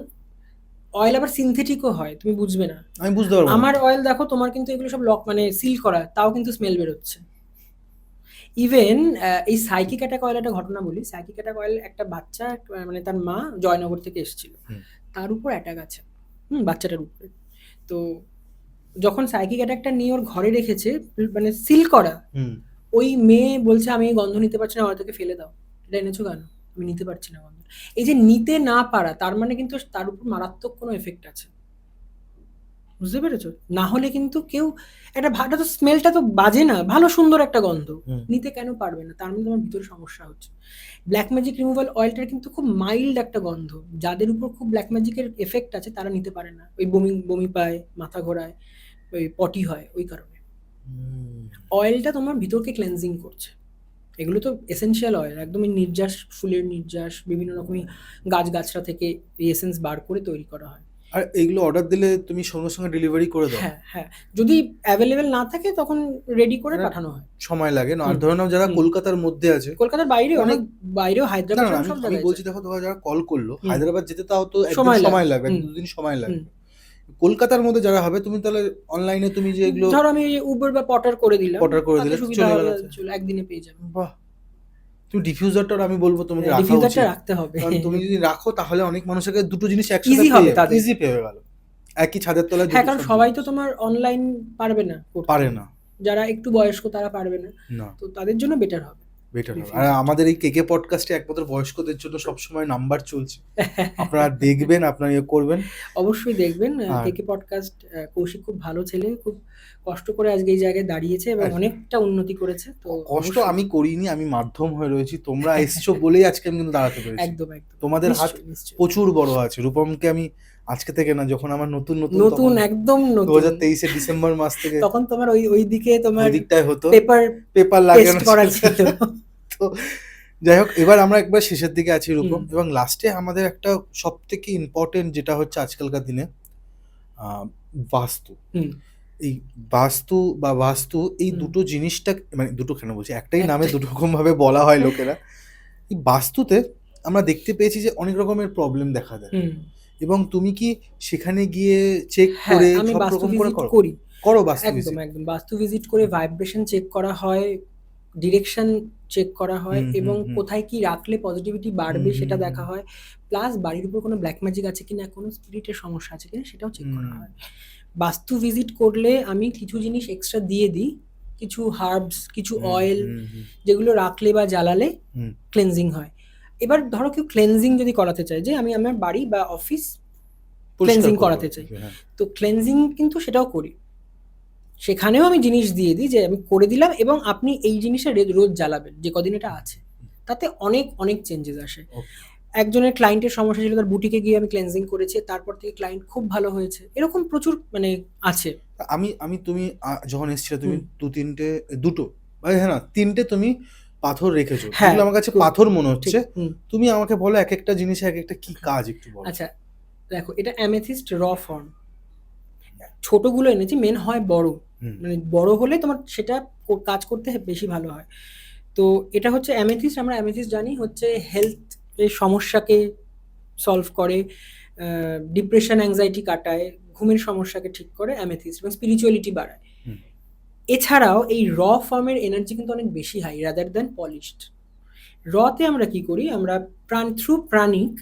অয়েল আবার সিনথেটিকও হয়, তুমি বুঝবে না। আমি বুঝতে পারবো না। আমার অয়েল দেখো, তোমার কিন্তু এগুলো সব লক মানে সিল করা, তাও কিন্তু স্মেল বেরোচ্ছে। ইভেন এই সাইকিক অ্যাটাক অয়েল, একটা ঘটনা বলি। সাইকিক অ্যাটাক অয়েল, একটা বাচ্চা মানে তার মা জয়নগর থেকে এসেছিল, হুম। তার উপর অ্যাটাক আছে, বাচ্চাটার উপরে। তো যখন সাইকিক অ্যাটাকটা নিয়ে ওর ঘরে রেখেছে, মানে সিল করা, হুম। ওই মেয়ে বলছে আমি এই গন্ধ নিতে পারছি না, আমার থেকে ফেলে দাও, এটা এনেছো কেন, আমি নিতে পারছি না গন্ধ। এই যে নিতে না পারা, তার মানে কিন্তু তার উপর মারাত্মক কোনো এফেক্ট আছে, বুঝতে পেরেছো? না হলে কিন্তু কেউ একটা ভাটা তো, স্মেলটা তো বাজে না, ভালো সুন্দর একটা গন্ধ, হুম। নিতে কেন পারবে না? তার মধ্যে আমার ভিতরে সমস্যা হচ্ছে। ব্ল্যাক ম্যাজিক রিমুভাল অয়েলটার কিন্তু খুব মাইল্ড একটা গন্ধ, যাদের উপর খুব ব্ল্যাক ম্যাজিকের এফেক্ট আছে তারা নিতে পারে না, ওই বমি বমি পায়, মাথা ঘোরায়, ওই পটি হয় ওই কারণে। হুম। অয়েলটা তোমার ভিতরকে ক্লেনজিং করছে। এগুলো তো এসেনশিয়াল অয়েল, একদম এই নির্যাস, ফুলের নির্যাস, বিভিন্ন রকমই গাছগাছরা থেকে এই এসেন্স বার করে তৈরি করা হয়। আর এইগুলো অর্ডার দিলে তুমি সঙ্গে সঙ্গে ডেলিভারি করে দাও? হ্যাঁ হ্যাঁ, যদি অ্যাভেলেবেল না থাকে তখন রেডি করে মানে পাঠানো হয়। সময় লাগে না? আর হুম ধরে নাও যারা হুম। কলকাতার মধ্যে আছে, কলকাতার বাইরেও অনেক, অনেক, বাইরেও না হায়দ্রাবাদ না সহ আমি সব আমি জায়গায় বলছি যায়। দেখো, তোমার যারা কল করলো হুম, হায়দ্রাবাদ যেতে, তাও তো একদিন সময় সময় লাগবে। লাগবে, এক হুম দুদিন সময় হুম। লাগবে। কলকাতার মধ্যে যারা হবে, তুমি তাহলে অনলাইনে তুমি যে এগুলো ধরো আমি উবার বা পটার করে দিলাম, অর্ডার করে তাতে দিলে তো সুবিধা চলে গেল। হবে, চলে একদিনে পেয়ে যাবে। বাহ! তুমি ডিফিউজারটা আমি বলবো তোমাকে রাখা ডিফিউজারটা উচিত। রাখতে হবে। কারণ তুমি যদি রাখো তাহলে অনেক মানুষকে দুটো জিনিস একসাথে ইজি পেয়ে হবে যাবে, তাদের। ইজি পেয়ে গেল। একই ছাদের তলায় হ্যাঁ, দুটো কারণ সব সবাই তো জিনিস। তোমার অনলাইন পারবে না করতে, পারে না। যারা একটু বয়স্ক তারা পারবে না, না, তো তাদের জন্য বেটার হবে বেটার হবে। আর ডিফিউজারটা। আমাদের এই কেকে পডকাস্টে একমাত্র বয়স্কদের জন্য সবসময় নাম্বার চলছে। আপনারা দেখবেন, আপনারা ইয়ে করবেন। অবশ্যই দেখবেন আর কেকে পডকাস্ট। কৌশিক খুব ভালো ছেলে, খুব কষ্ট করে আজকে এই জায়গায় দাঁড়িয়েছে এবং আর অনেকটা উন্নতি করেছে, তো কষ্ট অবশ্যই। আমি করিনি, আমি মাধ্যম হয়ে রয়েছি। তোমরা এসছো বলেই আজকে আমি কিন্তু দাঁড়াতে পেরেছি। একদম একদম, তোমাদের হাত নিশ্চয়ই নিশ্চয়ই। প্রচুর বড় আছে। রূপমকে আমি আজকে থেকে না, যখন আমার নতুন নতুন নতুন, তখন একদম নতুন। 2023 ডিসেম্বর মাস থেকে তখন তোমার ওই ওই দিকে তোমার ওই দিকটায় হতো, পেপার পেপার পেস্ট লাগানো করা ছিল। ছিল। তো যাই হোক, এবার আমরা একবার শেষের দিকে আছি রূপম, হুম এবং লাস্টে আমাদের একটা সব থেকে ইম্পর্টেন্ট যেটা হচ্ছে আজকালকার দিনে বাস্তু। হুম। এই বাস্তু বা বাস্তু, এই হুম। দুটো জিনিসটা, মানে দুটো কেন বলছি, একটাই নামে একটাই। দুটো রকম ভাবে বলা হয় লোকেরা। এই বাস্তুতে আমরা দেখতে পেয়েছি যে অনেক রকমের প্রবলেম দেখা দেয়, হুম। এবং তুমি কি সেখানে গিয়ে চেক হ্যাঁ, করে আমি সব বাস্তু রকম করে ভিজিট করো? করি। করো বাস্তু একদম ভিজিট? একদম, বাস্তু ভিজিট করে ভাইব্রেশন চেক করা হয়, ডিরেকশন চেক করা হয়, হুম হুম এবং হুম কোথায় কি রাখলে পজিটিভিটি হুম বাড়বে হুম সেটা হুম দেখা হয়। প্লাস বাড়ির উপর কোনো ব্ল্যাক ম্যাজিক আছে কিনা, কোনো স্পিরিটের সমস্যা আছে কিনা সেটাও চেক করা হুম হয়। বাস্তু ভিজিট করলে আমি কিছু জিনিস এক্সট্রা দিয়ে দিই, কিছু হার্বস, কিছু হুম অয়েল, হুম হুম যেগুলো রাখলে বা জ্বালালে হুম ক্লেনজিং হয়। এবার ধরো কেউ ক্লেনজিং যদি করাতে চায়, যে আমি আমার বাড়ি বা অফিস পরিষ্কার ক্লেনজিং করবো করাতে আর চাই, কি, হ্যাঁ। তো ক্লেনজিং কিন্তু সেটাও করি। সেখানেও আমি জিনিস দিয়ে দিই যে আমি করে দিলাম, এবং আপনি এই জিনিসটা রোজ জ্বালাবেন যে কদিন এটা আছে, তাতে অনেক অনেক চেঞ্জেস আসে। ওকে। একজনের ক্লায়েন্টের সমস্যা ছিল, তার বুটিকে গিয়ে আমি ক্লেনজিং করেছি, তারপর থেকে ক্লায়েন্ট খুব ভালো হয়েছে, এরকম প্রচুর মানে আছে। আমি আমি তুমি যখন এসেছিলে, তুমি হুম। দুটো, হ্যাঁ না, তিনটে তুমি পাথর রেখেছো, হ্যাঁ, যেগুলো আমার কাছে খুব পাথর মনে হচ্ছে। ঠিক। হুম। তুমি আমাকে বলো এক একটা জিনিসে এক একটা কি কাজ, একটু বলো। আচ্ছা, দেখো এটা অ্যামেথিস্ট র ফর্ম, ছোটগুলো এনেছি, মেন হয় বড়, হুম মানে বড় হলে তোমার সেটা কাজ করতে বেশি ভালো হয়। তো এটা হচ্ছে অ্যামেথিস্ট, আমরা অ্যামেথিস্ট জানি হচ্ছে হেলথ এর সমস্যাকে সলভ করে, ডিপ্রেশন অ্যাংজাইটি কাটায়, ঘুমের সমস্যাকে ঠিক করে অ্যামেথিস্ট, এবং স্পিরিচুয়ালিটি বাড়ায়। হুম এছাড়াও এই র ফর্মের এনার্জি কিন্তু অনেক বেশি হাই রাদার দ্যান পলিশড। রতে আমরা কি করি, আমরা থ্রু প্রাণিক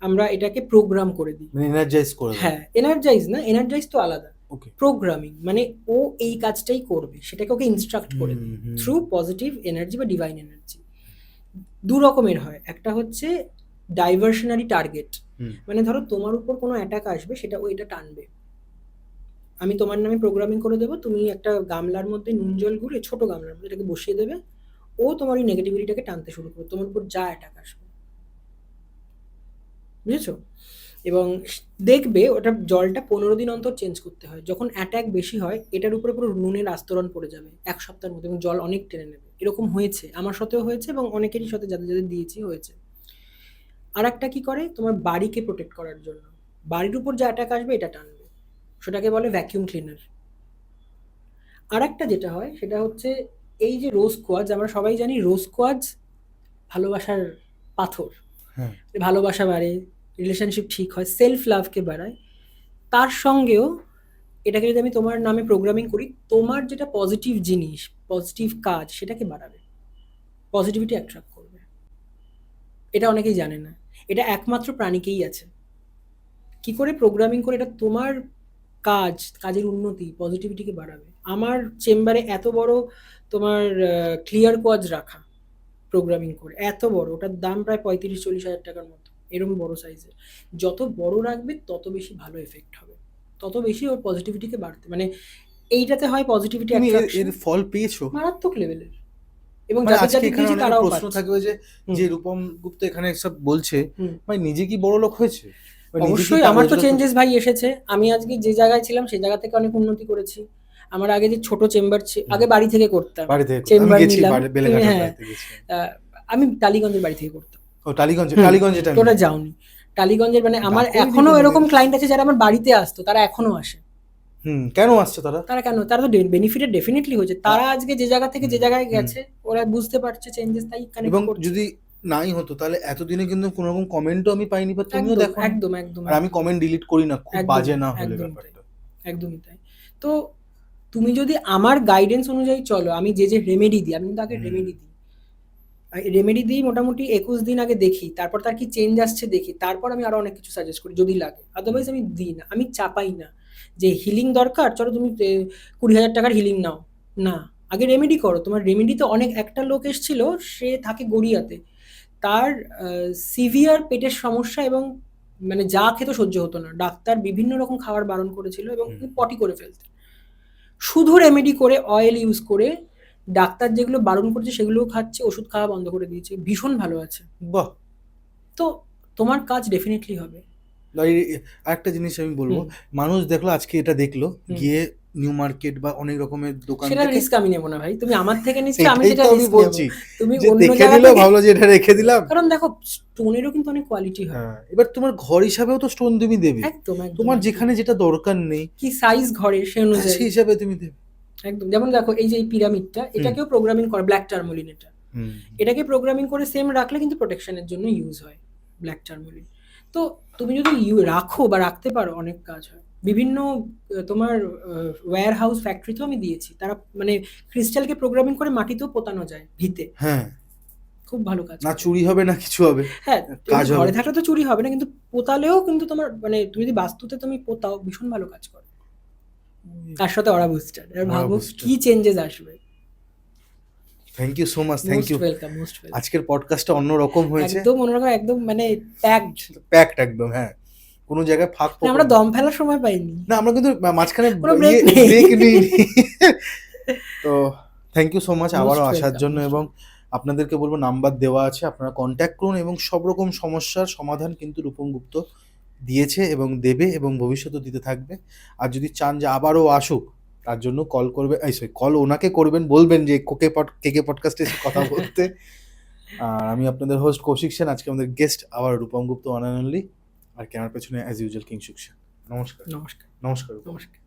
আমরা এটাকে প্রোগ্রাম করে দিই। মানে এনার্জাইজ করে দাও। হ্যাঁ, এনার্জাইজ না, এনার্জাইজ তো আলাদা, ওকে। প্রোগ্রামিং মানে ও এই কাজটাই করবে, সেটাকে ওকে ইনস্ট্রাক্ট করে দেয় থ্রু পজিটিভ এনার্জি বা ডিভাইন এনার্জি। দু রকমের হয়, একটা হচ্ছে ডাইভার্সনারি টার্গেট, মানে ধরো তোমার উপর কোনো অ্যাটাক আসবে, সেটা ও এটা টানবে। আমি তোমার নামে প্রোগ্রামিং করে দেবো, তুমি একটা গামলার মধ্যে নুন জল গুলে, ছোট গামলার মধ্যে এটাকে বসিয়ে দেবে, ও তোমার ওই নেগেটিভিটিটাকে টানতে শুরু করবে, তোমার উপর যা অ্যাটাক আসবে, বুঝেছো? এবং দেখবে ওটা জলটা 15 দিন অন্তর চেঞ্জ করতে হয়। যখন অ্যাটাক বেশি হয় এটার উপরে পুরো নুনের আস্তরণ পড়ে যাবে 1 সপ্তাহের মধ্যে, এবং জল অনেক টেনে নেবে। এরকম হয়েছে, আমার সাথেও হয়েছে এবং অনেকেরই সাথে যাদের যাদের দিয়েছি হয়েছে। আর একটা কি করে, তোমার বাড়িকে প্রোটেক্ট করার জন্য বাড়ির উপর যে অ্যাটাক আসবে এটা টানবে, সেটাকে বলে ভ্যাকিউম ক্লিনার। আর একটা যেটা হয় সেটা হচ্ছে এই যে রোজ কোয়াজ, আমরা সবাই জানি রোজ কোয়াজ ভালোবাসার পাথর, হ্যাঁ। ভালোবাসা বাড়ে, রিলেশনশিপ ঠিক হয়, সেলফ লাভকে বাড়ায়। তার সঙ্গেও এটাকে যদি আমি তোমার নামে প্রোগ্রামিং করি, তোমার যেটা পজিটিভ জিনিস, পজিটিভ কাজ, সেটাকে বাড়াবে, পজিটিভিটি অ্যাট্রাক্ট করবে। এটা অনেকেই জানে না, এটা একমাত্র প্রাণীকেই আছে। কি করে প্রোগ্রামিং করে এটা তোমার কাজ, কাজের উন্নতি, পজিটিভিটিকে বাড়াবে। আমার চেম্বারে এত বড় তোমার ক্লিয়ার কোয়াজ রাখা প্রোগ্রামিং করে, এত বড়, ওটার দাম প্রায় 35-40 হাজার টাকার মতো, এরকম বড় সাইজের। যত বড় রাখবে তত বেশি ভালো এফেক্ট হবে, তত বেশি ওর পজিটিভিটিকে বাড়তে, মানে এইটাতে হয় পজিটিভিটি তুমি এর অ্যাট্রাকশন এর ফল পেয়েছো? মারাত্মক লেভেলের। এবং মানে যাদের আজকে যাদের এখানে দিয়েছি অনেকের তারাও প্রশ্ন পাচ্ছে। থাকবে যে হুম, যে রূপম গুপ্ত এখানে সব বলছে, হুম। ভাই নিজে কি বড় লোক হয়েছে? বা নিজে কি অবশ্যই আমার তো রোজগার করছে? চেঞ্জেস ভাই এসেছে। আমি আজকে যে জায়গায় ছিলাম সেই জায়গা থেকে অনেক উন্নতি করেছি। আমার আগে যে ছোট চেম্বার আগে বাড়ি থেকে করতাম, বাড়ি থেকে করো। আমি চেম্বার গেছি নিলাম। তুমি বেলেঘাটার হ্যাঁ, বাড়িতে গেছি। আমি টালিগঞ্জের বাড়ি থেকে করতাম। ও টালিগঞ্জে, হুম, টালিগঞ্জে তোরা যাওনি। টালিগঞ্জের মানে আমার ডাকোই নি এখনো কোনোদিন। এরকম ক্লায়েন্ট আছে যারা আমার বাড়িতে আসতো, তারা এখনো আসে। কেন আসছে তারা? তারা কেন? তারা তো বেনিফিটেড ডেফিনিটলি হয়েছে। তারা আজকে যে জায়গা থেকে যে জায়গায় গেছে, ওরা বুঝতে পারছে চেঞ্জেস, তাই কানেক্ট এবং করছে। যদি নাই হতো তাহলে এতদিনে কিন্তু কোনো রকম কমেন্টও আমি পাইনি, বা তুমিও একদম, দেখো। একদম, একদম, আর আমি কমেন্ট ডিলিট করি না, খুব একদম, বাজে না হলে একদমই তাই, ব্যাপারটা। একদমই তাই। তো তুমি যদি আমার গাইডেন্স অনুযায়ী চলো, আমি যে রেমেডি দিই, আমি কিন্তু আগে রেমেডি দিই। রেমেডি দিই মোটামুটি 21 দিন আগে দেখি, তারপর তার কি চেঞ্জ আসছে দেখি, তারপর আমি আরো অনেক কিছু সাজেস্ট করি যদি লাগে। আদারওয়াইজ আমি দিই না, আমি চাপাই না যে হিলিং দরকার, চলো তুমি 20,000 টাকার হিলিং নাও। না, আগে রেমেডি করো। তোমার রেমেডিতে অনেক, একটা লোক এসেছিল, সে থাকে গড়িয়াতে, তার সিভিয়ার পেটের সমস্যা, এবং মানে যা খেতে সহ্য হতো না, ডাক্তার বিভিন্ন রকম খাবার বারণ করেছিল এবং পটি করে ফেলতেন। শুধু রেমেডি করে, অয়েল ইউজ করে, ডাক্তার যেগুলো বারণ করছে সেগুলোও খাচ্ছে, ওষুধ খাওয়া বন্ধ করে দিয়েছে, ভীষণ ভালো আছে। বাহ। তো তোমার কাজ ডেফিনেটলি হবে। আরেকটা জিনিস আমি বলবো, হুম, মানুষ দেখলো আজকে এটা দেখলো, হুম। গিয়ে নিউ মার্কেট বা অনেক রকমের দোকান সেটার থেকে, রিস্ক আমি নেবো না ভাই, তুমি আমার থেকে নিচ্ছ, আমি সেটাই সেটা তো আমি রিস্ক নেবো। বলছি, তুমি যে অন্য দেখে জায়গা দিল, থেকে, ভাবলো যে এটা রেখে দিলাম। কারণ দেখো স্টোনেরও কিন্তু অনেক কোয়ালিটি হয়। হ্যাঁ, এবার তোমার ঘর হিসাবেও তো স্টোন তুমি দেবে, একদম, একদম, তোমার একদম। যেখানে যেটা দরকার নেই কি সাইজ ঘরের সে অনুযায়ী, সেই হিসাবে তুমি দেবে। একদম। যেমন দেখো এই যে এই পিরামিডটা, এটাকেও প্রোগ্রামিং করে, ব্ল্যাক টার্মোলিন এটা, এটাকে প্রোগ্রামিং করে সেম রাখলে কিন্তু প্রোটেকশনের জন্য ইউজ হয় ব্ল্যাক টার্মোলিন। তো তুমি যদি রাখো বা রাখতে পারো, অনেক কাজ হয়। বিভিন্ন তোমার ওয়্যার হাউস ফ্যাক্টরিতেও আমি দিয়েছি, তারা মানে ক্রিস্টালকে প্রোগ্রামিং করে মাটিতেও পোতানো যায় ভিতে, হ্যাঁ, খুব ভালো কাজ না করে। চুরি হবে না কিছু হবে, হ্যাঁ, কাজ এমনি হবে। ঘরে থাকলে তো চুরি হবে না, কিন্তু পোতালেও কিন্তু তোমার মানে তুমি যদি বাস্তুতে তুমি পোতাও, ভীষণ ভালো কাজ করে। তার সাথে অরা বুস্টার, এবার Aura ভাবো booster। কি চেঞ্জেস আসবে। Thank you so much, thank most you. Welcome, most welcome. আজকের পডকাস্টটা অন্যরকম হয়েছে, একদম অন্যরকম, একদম মানে প্যাকড। প্যাকড একদম। হ্যাঁ, কোনো জায়গায় ফাঁক ফোকর আমরা নেই। দম ফেলার সময় পাইনি, না, আমরা কিন্তু মাঝখানে কোনো ব্রেক নেই। ব্রেক নিইনি। তো থ্যাংক ইউ সো মাচ আবারও মোস্ট আসার ওয়েলকাম, জন্য, মোস্ট এবং আপনাদেরকে বলবো নাম্বার দেওয়া আছে, আপনারা কন্ট্যাক্ট করুন, এবং সব রকম সমস্যার সমাধান কিন্তু রূপম গুপ্ত দিয়েছে এবং দেবে, এবং ভবিষ্যতেও দিতে থাকবে। আর যদি চান যে আবারও আসুক, তার জন্য কল করবে, এই সরি, কল ওনাকে করবেন, বলবেন যে কেকে পডকাস্টে এসে কথা বলতে। আর আমি আপনাদের হোস্ট কৌশিক সেন, আজকে আমাদের গেস্ট আবার রূপম গুপ্ত, অনলি, আর ক্যামেরার পেছনে অ্যাজ ইউজুয়াল কিংশুক সেন। নমস্কার। নমস্কার, নমস্কার। নমস্কার।